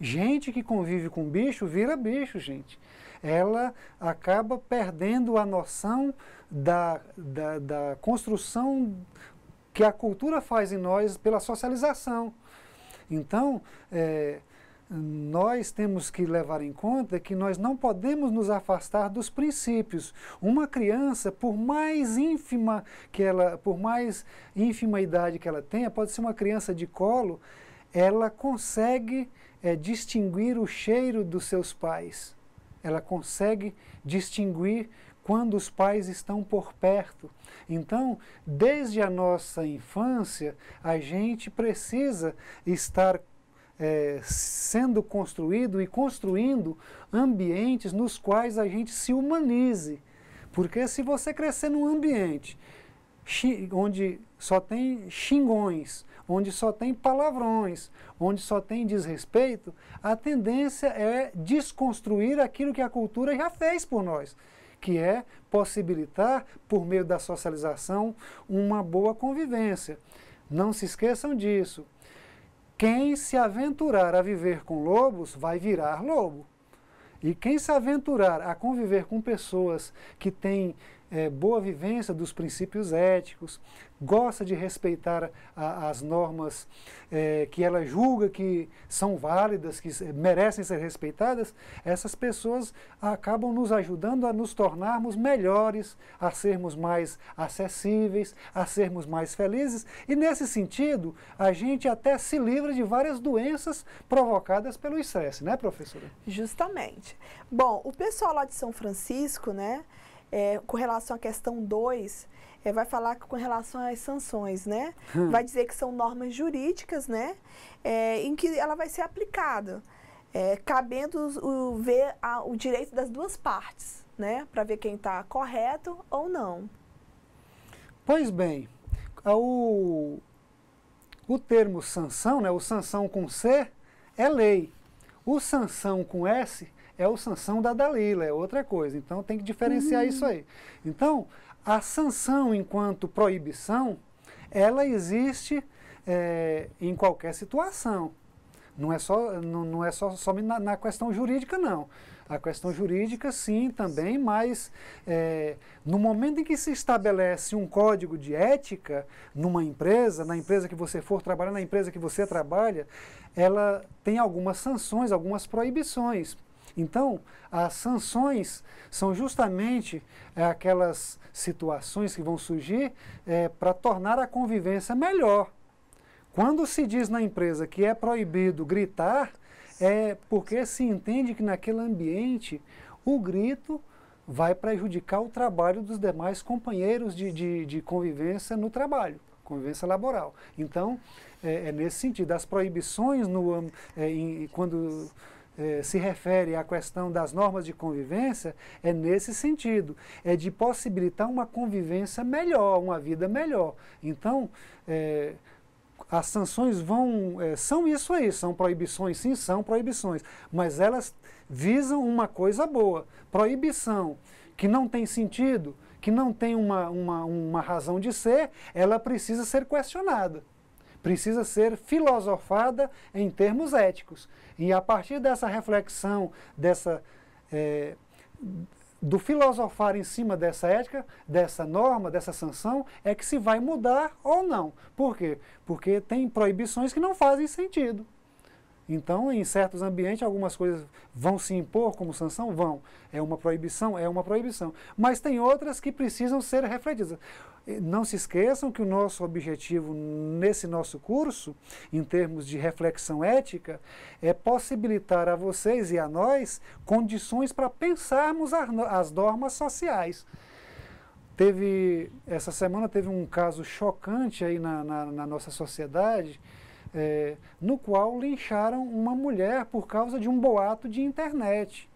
Gente que convive com bicho vira bicho, gente. Ela acaba perdendo a noção da construção que a cultura faz em nós pela socialização. Então, nós temos que levar em conta que nós não podemos nos afastar dos princípios. Uma criança, por mais ínfima idade que ela tenha, pode ser uma criança de colo, ela consegue distinguir o cheiro dos seus pais. Ela consegue distinguir quando os pais estão por perto. Então, desde a nossa infância, a gente precisa estar sendo construído e construindo ambientes nos quais a gente se humanize. Porque se você crescer num ambiente onde só tem xingões, onde só tem palavrões, onde só tem desrespeito, a tendência é desconstruir aquilo que a cultura já fez por nós, que é possibilitar, por meio da socialização, uma boa convivência. Não se esqueçam disso. Quem se aventurar a viver com lobos, vai virar lobo. E quem se aventurar a conviver com pessoas que têm boa vivência dos princípios éticos, gosta de respeitar as normas que ela julga que são válidas, que merecem ser respeitadas, essas pessoas acabam nos ajudando a nos tornarmos melhores, a sermos mais acessíveis, a sermos mais felizes. E nesse sentido, a gente até se livra de várias doenças provocadas pelo estresse, né, professora? Justamente. Bom, o pessoal lá de São Francisco, né, com relação à questão 2, vai falar com relação às sanções, né? Vai dizer que são normas jurídicas, né? Em que ela vai ser aplicada, cabendo ver o direito das duas partes, né? Para ver quem está correto ou não. Pois bem, o termo sanção, né? O sanção com C é lei. O sanção com S é o sanção da Dalila, é outra coisa. Então tem que diferenciar isso aí. Então, a sanção enquanto proibição, ela existe em qualquer situação. Não é só na questão jurídica, não. A questão jurídica, sim, também, mas no momento em que se estabelece um código de ética numa empresa, na empresa que você for trabalhar, na empresa que você trabalha, ela tem algumas sanções, algumas proibições. Então, as sanções são justamente aquelas situações que vão surgir para tornar a convivência melhor. Quando se diz na empresa que é proibido gritar, é porque se entende que naquele ambiente o grito vai prejudicar o trabalho dos demais companheiros de convivência no trabalho, convivência laboral. Então, é nesse sentido. As proibições, quando se refere à questão das normas de convivência, é nesse sentido, é de possibilitar uma convivência melhor, uma vida melhor. Então, as sanções são isso aí, são proibições, sim, são proibições, mas elas visam uma coisa boa. Proibição que não tem sentido, que não tem uma razão de ser, ela precisa ser questionada. Precisa ser filosofada em termos éticos. E a partir dessa reflexão, do filosofar em cima dessa ética, dessa norma, dessa sanção, é que se vai mudar ou não. Por quê? Porque tem proibições que não fazem sentido. Então, em certos ambientes, algumas coisas vão se impor como sanção? Vão. É uma proibição? É uma proibição. Mas tem outras que precisam ser refletidas. Não se esqueçam que o nosso objetivo nesse nosso curso, em termos de reflexão ética, é possibilitar a vocês e a nós condições para pensarmos as normas sociais. Essa semana teve um caso chocante aí na nossa sociedade, no qual lincharam uma mulher por causa de um boato de internet.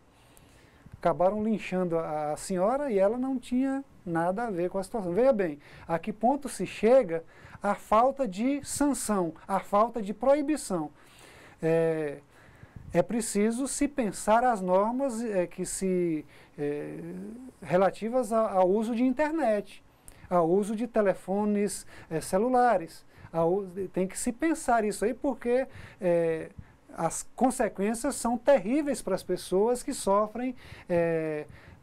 Acabaram linchando a senhora e ela não tinha nada a ver com a situação. Veja bem, a que ponto se chega a falta de sanção, a falta de proibição. É preciso se pensar as normas relativas ao uso de internet, ao uso de telefones celulares. Tem que se pensar isso aí porque as consequências são terríveis para as pessoas que sofrem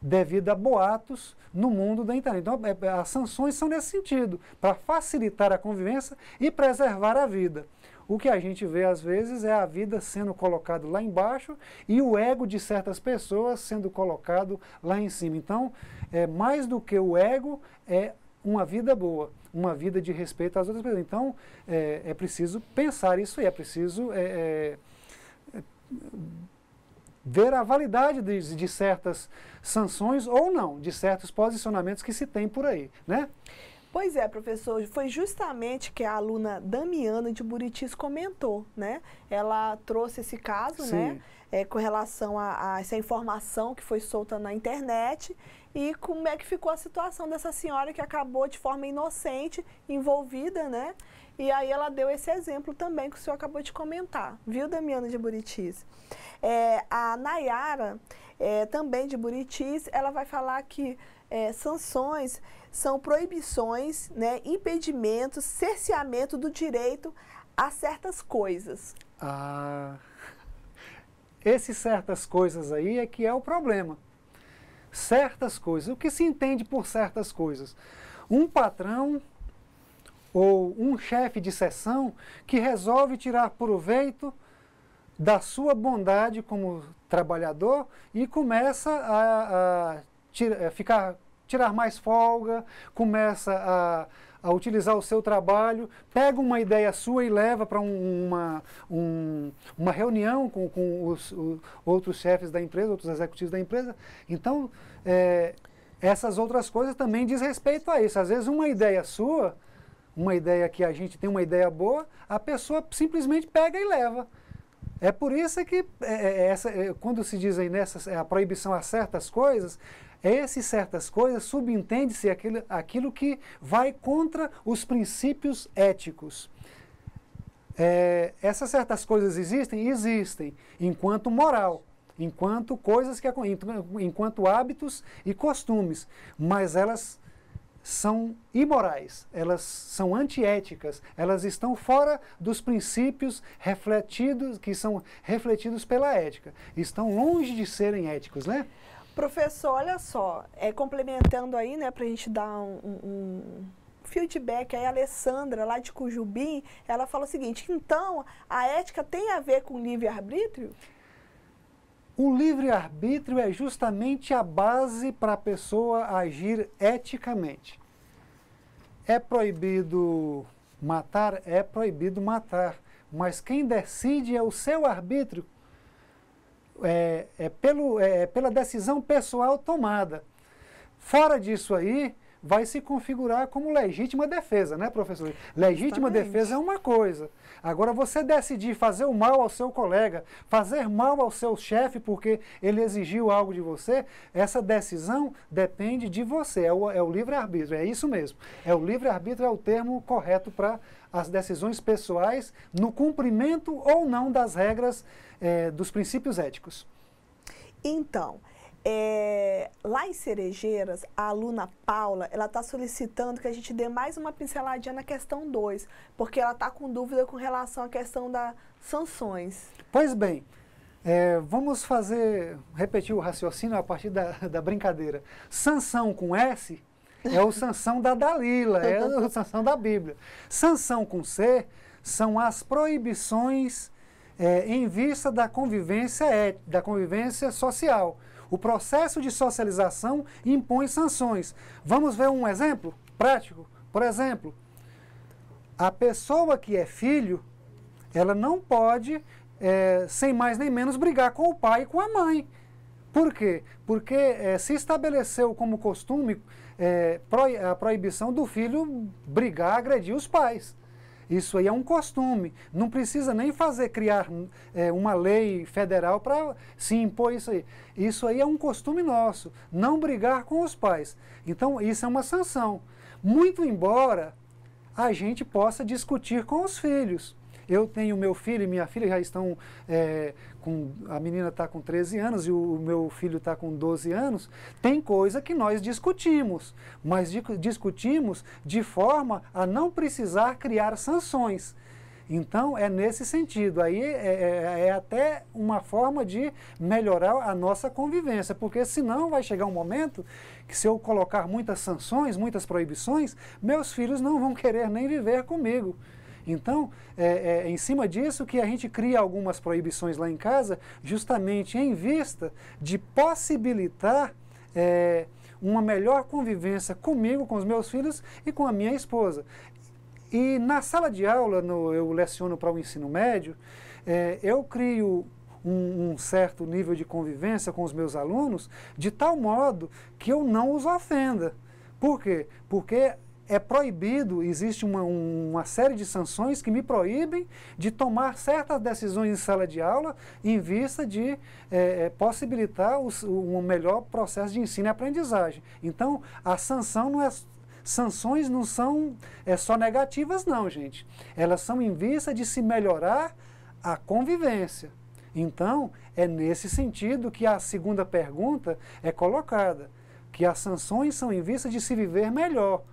devido a boatos no mundo da internet. Então, as sanções são nesse sentido, para facilitar a convivência e preservar a vida. O que a gente vê, às vezes, é a vida sendo colocada lá embaixo e o ego de certas pessoas sendo colocado lá em cima. Então, mais do que o ego, é uma vida boa, uma vida de respeito às outras pessoas. Então, é preciso pensar isso aí, é preciso ver a validade de certas sanções ou não, de certos posicionamentos que se tem por aí, né? Pois é, professor, foi justamente que a aluna Damiana de Buritis comentou, né? Ela trouxe esse caso, né? Com relação a essa informação que foi solta na internet e como é que ficou a situação dessa senhora que acabou de forma inocente, envolvida, né? E aí ela deu esse exemplo também que o senhor acabou de comentar, viu, Damiana de Buritis? A Nayara, também de Buritis, ela vai falar que sanções são proibições, né, impedimentos, cerceamento do direito a certas coisas. Esses certas coisas aí é que é o problema. Certas coisas. O que se entende por certas coisas? Um patrão ou um chefe de seção que resolve tirar proveito da sua bondade como trabalhador e começa a tirar mais folga, começa a utilizar o seu trabalho, pega uma ideia sua e leva para uma reunião com os outros chefes da empresa, outros executivos da empresa. Então, essas outras coisas também diz respeito a isso. Às vezes uma ideia sua, uma ideia que a gente tem uma ideia boa, a pessoa simplesmente pega e leva. É por isso que quando se diz aí a proibição a certas coisas, essas certas coisas subentende-se aquilo que vai contra os princípios éticos. Essas certas coisas existem? Existem, enquanto moral, enquanto coisas enquanto hábitos e costumes, mas elas são imorais, elas são antiéticas, elas estão fora dos princípios refletidos, que são refletidos pela ética, estão longe de serem éticos, né? Professor, olha só, complementando aí, né, para a gente dar um feedback, aí a Alessandra, lá de Cujubim, ela fala o seguinte, então, a ética tem a ver com livre-arbítrio? O livre-arbítrio é justamente a base para a pessoa agir eticamente. É proibido matar? É proibido matar, mas quem decide é o seu arbítrio, pela decisão pessoal tomada. Fora disso aí, vai se configurar como legítima defesa, né, professor? Legítima defesa é uma coisa. Agora, você decidir fazer o mal ao seu colega, fazer mal ao seu chefe porque ele exigiu algo de você, essa decisão depende de você, é o livre-arbítrio, é isso mesmo. O livre-arbítrio é o termo correto para as decisões pessoais no cumprimento ou não das regras dos princípios éticos. Então, lá em Cerejeiras, a aluna Paula, ela está solicitando que a gente dê mais uma pinceladinha na questão 2, porque ela está com dúvida com relação à questão das sanções. Pois bem, vamos repetir o raciocínio a partir da brincadeira. Sanção com S é o sanção da Dalila, é o sanção da Bíblia. Sanção com C são as proibições em vista da convivência social. O processo de socialização impõe sanções. Vamos ver um exemplo prático? Por exemplo, a pessoa que é filho, ela não pode, sem mais nem menos, brigar com o pai e com a mãe. Por quê? Porque se estabeleceu como costume a proibição do filho brigar, agredir os pais. Isso aí é um costume, não precisa nem criar uma lei federal para se impor isso aí. Isso aí é um costume nosso, não brigar com os pais. Então, isso é uma sanção. Muito embora a gente possa discutir com os filhos. Eu tenho meu filho e minha filha já estão a menina está com 13 anos e o meu filho está com 12 anos, tem coisa que nós discutimos, mas discutimos de forma a não precisar criar sanções. Então, é nesse sentido. Aí é até uma forma de melhorar a nossa convivência, porque senão vai chegar um momento que, se eu colocar muitas sanções, muitas proibições, meus filhos não vão querer nem viver comigo. Então, é em cima disso que a gente cria algumas proibições lá em casa, justamente em vista de possibilitar uma melhor convivência comigo, com os meus filhos e com a minha esposa. E na sala de aula, eu leciono para o ensino médio, eu crio um certo nível de convivência com os meus alunos, de tal modo que eu não os ofenda. Por quê? Porque é proibido, existe uma série de sanções que me proíbem de tomar certas decisões em sala de aula em vista de possibilitar um melhor processo de ensino e aprendizagem. Então, a sanção não é... Sanções não são só negativas, não, gente. Elas são em vista de se melhorar a convivência. Então, é nesse sentido que a segunda pergunta é colocada, que as sanções são em vista de se viver melhor.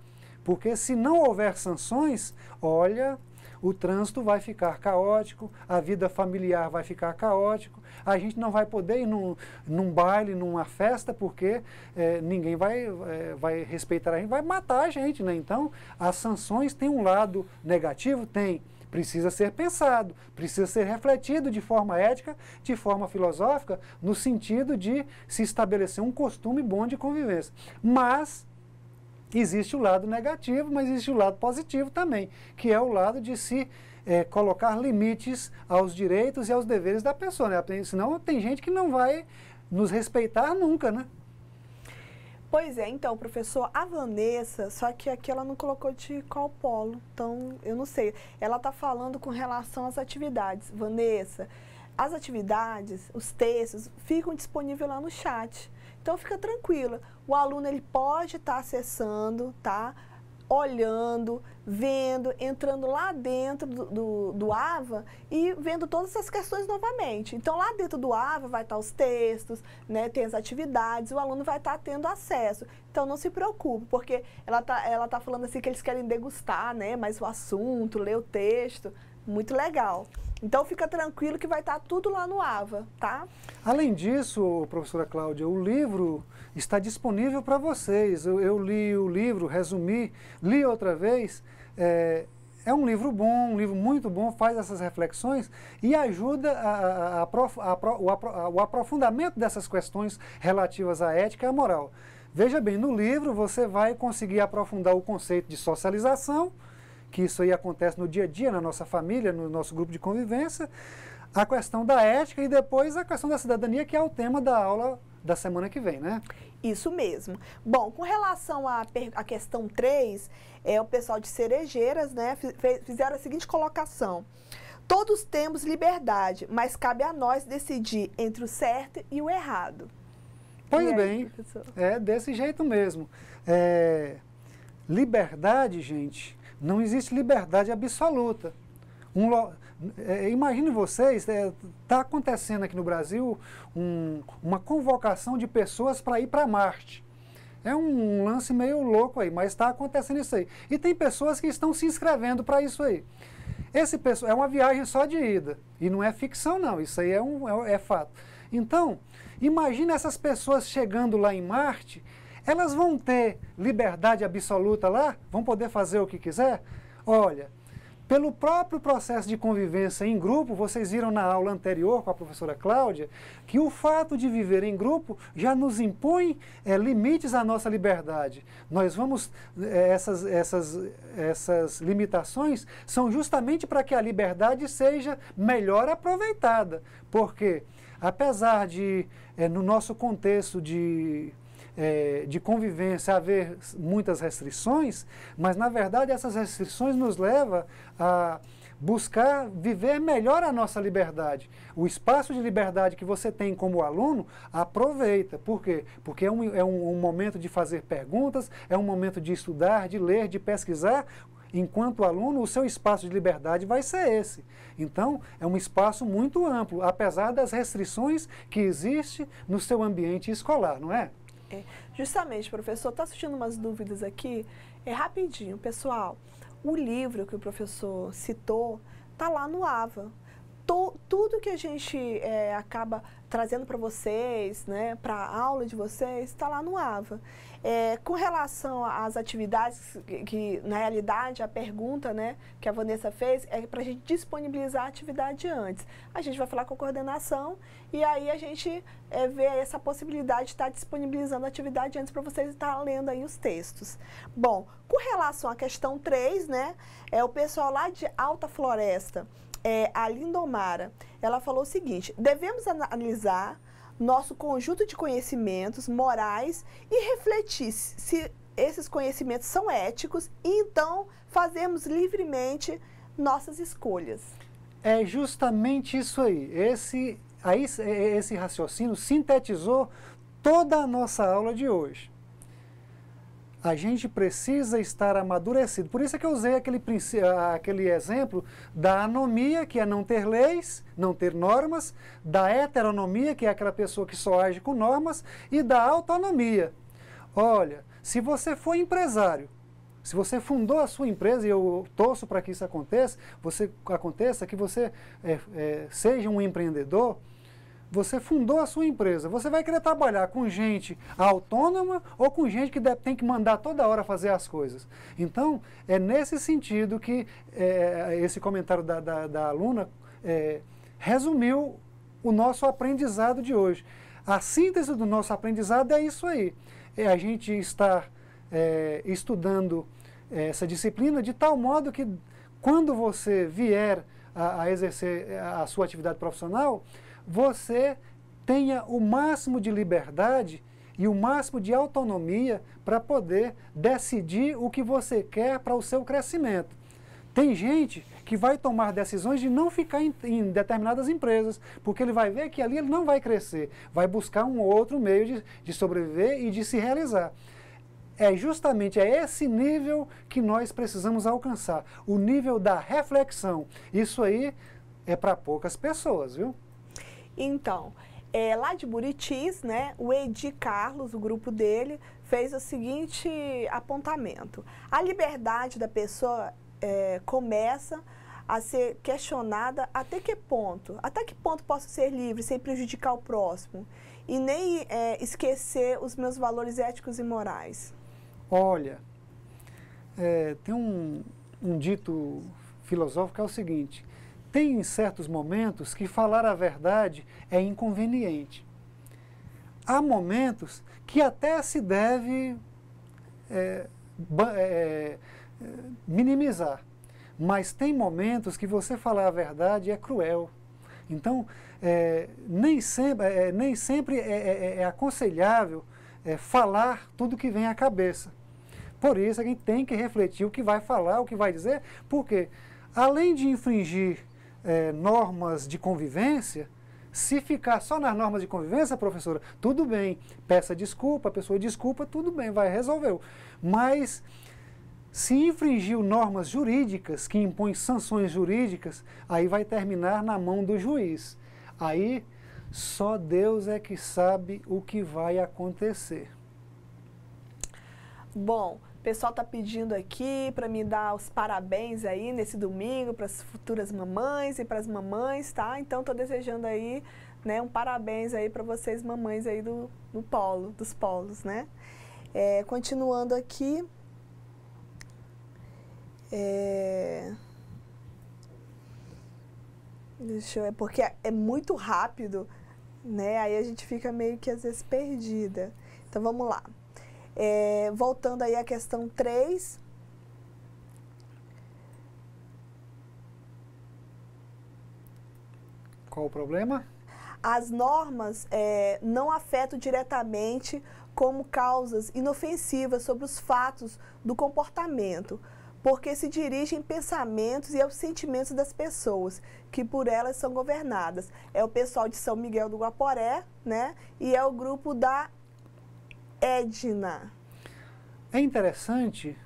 Porque se não houver sanções, olha, o trânsito vai ficar caótico, a vida familiar vai ficar caótico, a gente não vai poder ir num baile, numa festa, porque ninguém vai respeitar a gente, vai matar a gente, né? Então, as sanções têm um lado negativo? Tem. Precisa ser pensado, precisa ser refletido de forma ética, de forma filosófica, no sentido de se estabelecer um costume bom de convivência. Mas existe o lado negativo, mas existe o lado positivo também, que é o lado de se colocar limites aos direitos e aos deveres da pessoa, né? Senão tem gente que não vai nos respeitar nunca, né? Pois é, então, professor, a Vanessa, só que aqui ela não colocou de qual polo, então eu não sei. Ela está falando com relação às atividades. Vanessa, as atividades, os textos, ficam disponíveis lá no chat. Então, fica tranquila, o aluno ele pode estar acessando, tá? Olhando, vendo, entrando lá dentro do AVA e vendo todas essas questões novamente. Então, lá dentro do AVA vai estar os textos, né, tem as atividades, o aluno vai estar tendo acesso. Então, não se preocupe, porque ela tá falando assim que eles querem degustar, né, mais o assunto, ler o texto. Muito legal. Então, fica tranquilo que vai estar tudo lá no AVA, tá? Além disso, professora Cláudia, o livro está disponível para vocês. Eu li o livro, resumi, li outra vez. É um livro bom, um livro muito bom, faz essas reflexões e ajuda o aprofundamento dessas questões relativas à ética e à moral. Veja bem, no livro você vai conseguir aprofundar o conceito de socialização, que isso aí acontece no dia a dia, na nossa família, no nosso grupo de convivência, a questão da ética e depois a questão da cidadania, que é o tema da aula da semana que vem, né? Isso mesmo. Bom, com relação à questão 3, o pessoal de Cerejeiras, né, fizeram a seguinte colocação. Todos temos liberdade, mas cabe a nós decidir entre o certo e o errado. Pois bem, é desse jeito mesmo. Liberdade, gente, não existe liberdade absoluta. Imagine vocês, está acontecendo aqui no Brasil uma convocação de pessoas para ir para Marte. É um lance meio louco aí, mas está acontecendo isso aí. E tem pessoas que estão se inscrevendo para isso aí. É uma viagem só de ida, e não é ficção não, isso aí é fato. Então, imagine essas pessoas chegando lá em Marte, elas vão ter liberdade absoluta lá? Vão poder fazer o que quiser? Olha, pelo próprio processo de convivência em grupo, vocês viram na aula anterior com a professora Cláudia, que o fato de viver em grupo já nos impõe limites à nossa liberdade. Nós vamos, essas limitações são justamente para que a liberdade seja melhor aproveitada. Porque, apesar de, no nosso contexto de convivência haver muitas restrições, mas na verdade essas restrições nos levam a buscar viver melhor a nossa liberdade. O espaço de liberdade que você tem como aluno, aproveita. Por quê? Porque é um momento de fazer perguntas, é um momento de estudar, de ler, de pesquisar. Enquanto aluno, o seu espaço de liberdade vai ser esse. Então, é um espaço muito amplo, apesar das restrições que existem no seu ambiente escolar, não é? Justamente, professor, está surgindo umas dúvidas aqui. Rapidinho, pessoal. O livro que o professor citou está lá no AVA. Tudo que a gente acaba trazendo para vocês, né, para a aula de vocês, está lá no AVA. Com relação às atividades, que na realidade a pergunta, né, que a Vanessa fez é para a gente disponibilizar a atividade antes. A gente vai falar com a coordenação e aí a gente vê essa possibilidade de estar disponibilizando a atividade antes para vocês estar lendo aí os textos. Bom, com relação à questão 3, né, o pessoal lá de Alta Floresta, a Lindomara, ela falou o seguinte: devemos analisar nosso conjunto de conhecimentos morais e refletir se esses conhecimentos são éticos e então fazermos livremente nossas escolhas. É justamente isso aí. Esse raciocínio sintetizou toda a nossa aula de hoje. A gente precisa estar amadurecido. Por isso é que eu usei aquele exemplo da anomia, que é não ter leis, não ter normas, da heteronomia, que é aquela pessoa que só age com normas, e da autonomia. Olha, se você for empresário, se você fundou a sua empresa, e eu torço para que isso aconteça, que você seja um empreendedor, você fundou a sua empresa, você vai querer trabalhar com gente autônoma ou com gente que tem que mandar toda hora fazer as coisas. Então, é nesse sentido que esse comentário da aluna resumiu o nosso aprendizado de hoje. A síntese do nosso aprendizado é isso aí. É a gente estar estudando essa disciplina de tal modo que quando você vier a exercer a sua atividade profissional, você tenha o máximo de liberdade e o máximo de autonomia para poder decidir o que você quer para o seu crescimento. Tem gente que vai tomar decisões de não ficar em determinadas empresas, porque ele vai ver que ali ele não vai crescer, vai buscar um outro meio de sobreviver e de se realizar. É justamente esse nível que nós precisamos alcançar, o nível da reflexão. Isso aí é para poucas pessoas, viu? Então, lá de Buritis, né, o Edi Carlos, o grupo dele, fez o seguinte apontamento: a liberdade da pessoa começa a ser questionada até que ponto posso ser livre sem prejudicar o próximo e nem esquecer os meus valores éticos e morais. Olha, tem um dito filosófico que é o seguinte: tem certos momentos que falar a verdade é inconveniente. Há momentos que até se deve minimizar, mas tem momentos que você falar a verdade é cruel. Então, nem sempre é aconselhável falar tudo que vem à cabeça. Por isso, a gente tem que refletir o que vai falar, o que vai dizer, porque além de infringir normas de convivência, se ficar só nas normas de convivência, professora, tudo bem, peça desculpa, a pessoa desculpa, tudo bem, vai, resolveu. Mas se infringiu normas jurídicas, que impõem sanções jurídicas, aí vai terminar na mão do juiz. Aí só Deus é que sabe o que vai acontecer. Bom, o pessoal está pedindo aqui para me dar os parabéns aí nesse domingo para as futuras mamães e para as mamães, tá? Então, estou desejando aí, né, um parabéns aí para vocês mamães aí dos polos, né? Continuando aqui, porque é muito rápido, né? Aí a gente fica meio que às vezes perdida. Então, vamos lá. Voltando aí à questão 3. Qual o problema? As normas não afetam diretamente como causas inofensivas sobre os fatos do comportamento, porque se dirigem pensamentos e aos sentimentos das pessoas, que por elas são governadas. É o pessoal de São Miguel do Guaporé, né? E é o grupo da Edna. É interessante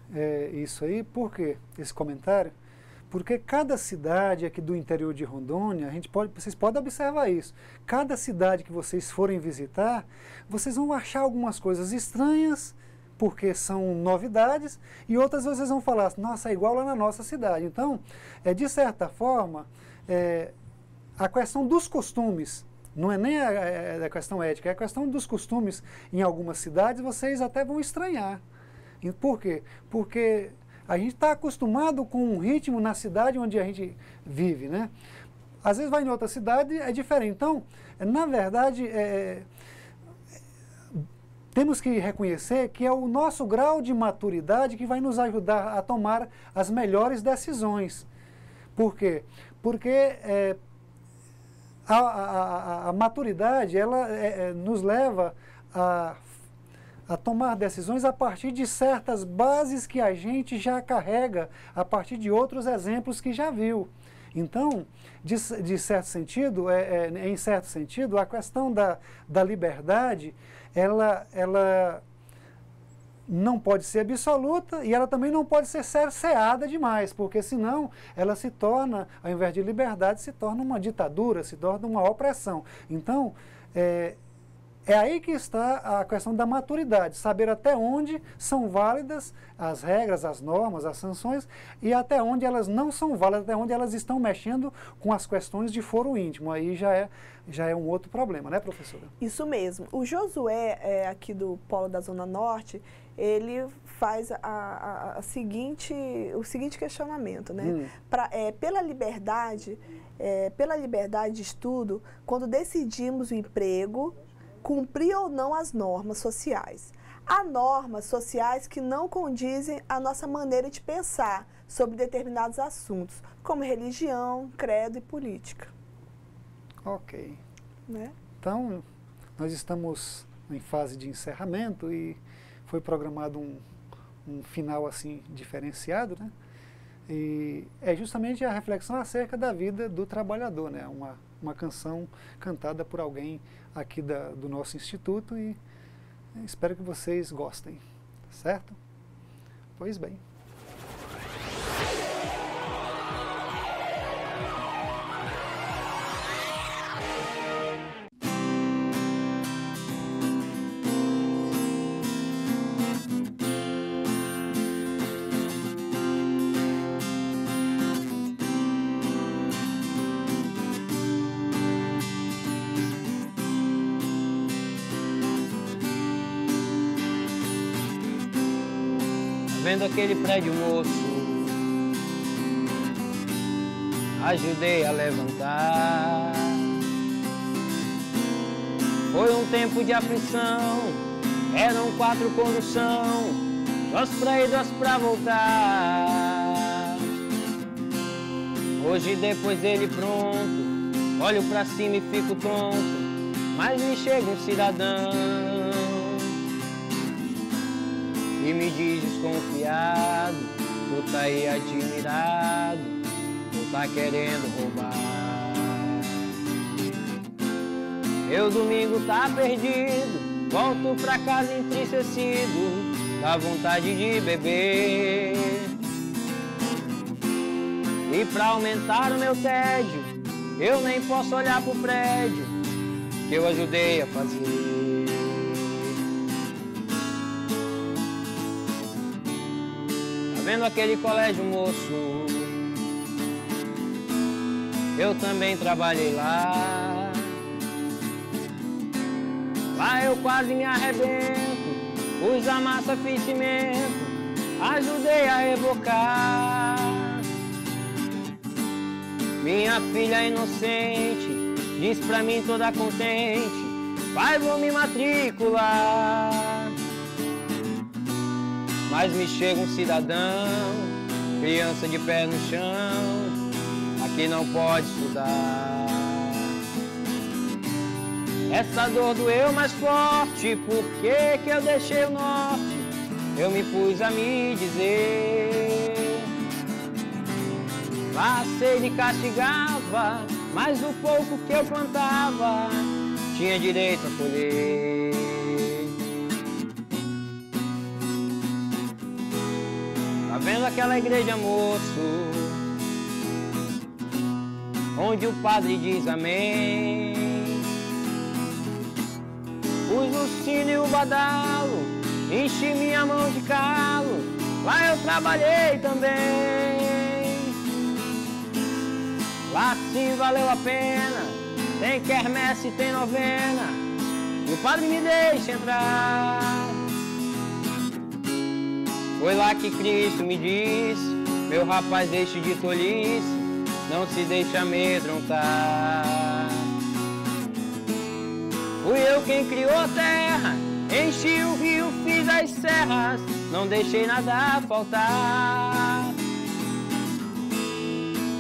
isso aí, por quê? Esse comentário? Porque cada cidade aqui do interior de Rondônia, vocês podem observar isso, cada cidade que vocês forem visitar, vocês vão achar algumas coisas estranhas, porque são novidades, e outras vocês vão falar, nossa, é igual lá na nossa cidade. Então, de certa forma, a questão dos costumes, não é nem a questão ética, é a questão dos costumes em algumas cidades, vocês até vão estranhar. E por quê? Porque a gente está acostumado com um ritmo na cidade onde a gente vive, né? Às vezes vai em outra cidade, é diferente. Então, na verdade, temos que reconhecer que é o nosso grau de maturidade que vai nos ajudar a tomar as melhores decisões. Por quê? Porque a maturidade, ela nos leva a tomar decisões a partir de certas bases que a gente já carrega, a partir de outros exemplos que já viu. Então, de certo sentido, em certo sentido, a questão da liberdade, ela não pode ser absoluta e ela também não pode ser cerceada demais, porque senão ela se torna, ao invés de liberdade, se torna uma ditadura, se torna uma opressão. Então, é aí que está a questão da maturidade, saber até onde são válidas as regras, as normas, as sanções e até onde elas não são válidas, até onde elas estão mexendo com as questões de foro íntimo. Aí já é um outro problema, né, professora? Isso mesmo. O Josué, aqui do Polo da Zona Norte, ele faz o seguinte questionamento, né? Pela liberdade de estudo, quando decidimos o emprego, cumprir ou não as normas sociais. Há normas sociais que não condizem à nossa maneira de pensar sobre determinados assuntos, como religião, credo e política. Ok. Né? Então, nós estamos em fase de encerramento e foi programado um final assim diferenciado, né? E é justamente a reflexão acerca da vida do trabalhador, né? Uma canção cantada por alguém aqui do nosso instituto e espero que vocês gostem, certo? Pois bem. Vendo aquele prédio moço, ajudei a levantar. Foi um tempo de aflição, eram 4 condução, duas pra ir, duas pra voltar. Hoje depois dele pronto, olho pra cima e fico tonto, mas me chega um cidadão e me diz desconfiado, tu tá aí admirado, tu tá querendo roubar. Meu domingo tá perdido, volto pra casa entristecido, dá vontade de beber. E pra aumentar o meu tédio, eu nem posso olhar pro prédio que eu ajudei a fazer. Vendo aquele colégio moço, eu também trabalhei lá. Lá eu quase me arrebento, pus a massa, fiz cimento, ajudei a rebocar. Minha filha inocente diz pra mim toda contente, pai, vou me matricular. Mas me chega um cidadão, criança de pé no chão, aqui não pode estudar. Essa dor doeu mais forte, por que eu deixei o norte? Eu me pus a me dizer. Lá ele castigava, mas o pouco que eu plantava tinha direito a colher. Tá vendo aquela igreja, moço, onde o padre diz amém? Pus o sino e o badalo, enchi minha tinha mão de calo, lá eu trabalhei também. Lá sim valeu a pena, tem quermesse, tem novena, e o padre me deixa entrar. Foi lá que Cristo me disse, meu rapaz, deixe de tolice, não se deixe amedrontar. Fui eu quem criou a terra, enchi o rio, fiz as serras, não deixei nada faltar.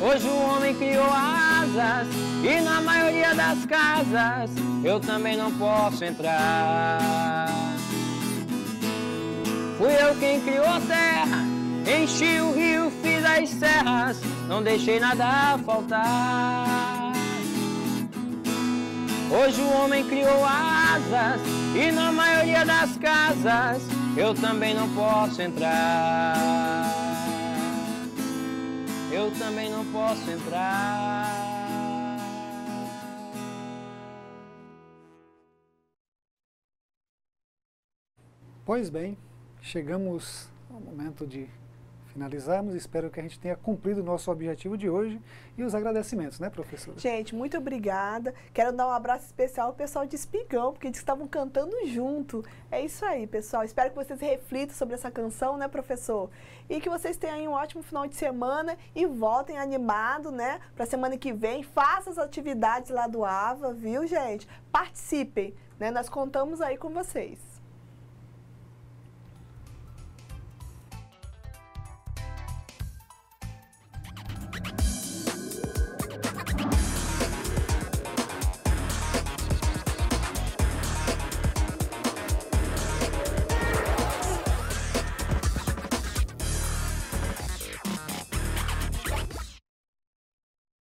Hoje o homem criou asas, e na maioria das casas eu também não posso entrar. Fui eu quem criou a terra, enchi o rio, fiz as serras, não deixei nada faltar. Hoje o homem criou asas, e na maioria das casas eu também não posso entrar. Eu também não posso entrar. Pois bem, chegamos ao momento de finalizarmos. Espero que a gente tenha cumprido o nosso objetivo de hoje e os agradecimentos, né, professora? Gente, muito obrigada. Quero dar um abraço especial ao pessoal de Espigão, porque eles estavam cantando junto. É isso aí, pessoal. Espero que vocês reflitam sobre essa canção, né, professor? E que vocês tenham aí um ótimo final de semana e voltem animado, né, para a semana que vem. Façam as atividades lá do AVA, viu, gente? Participem, né? Nós contamos aí com vocês.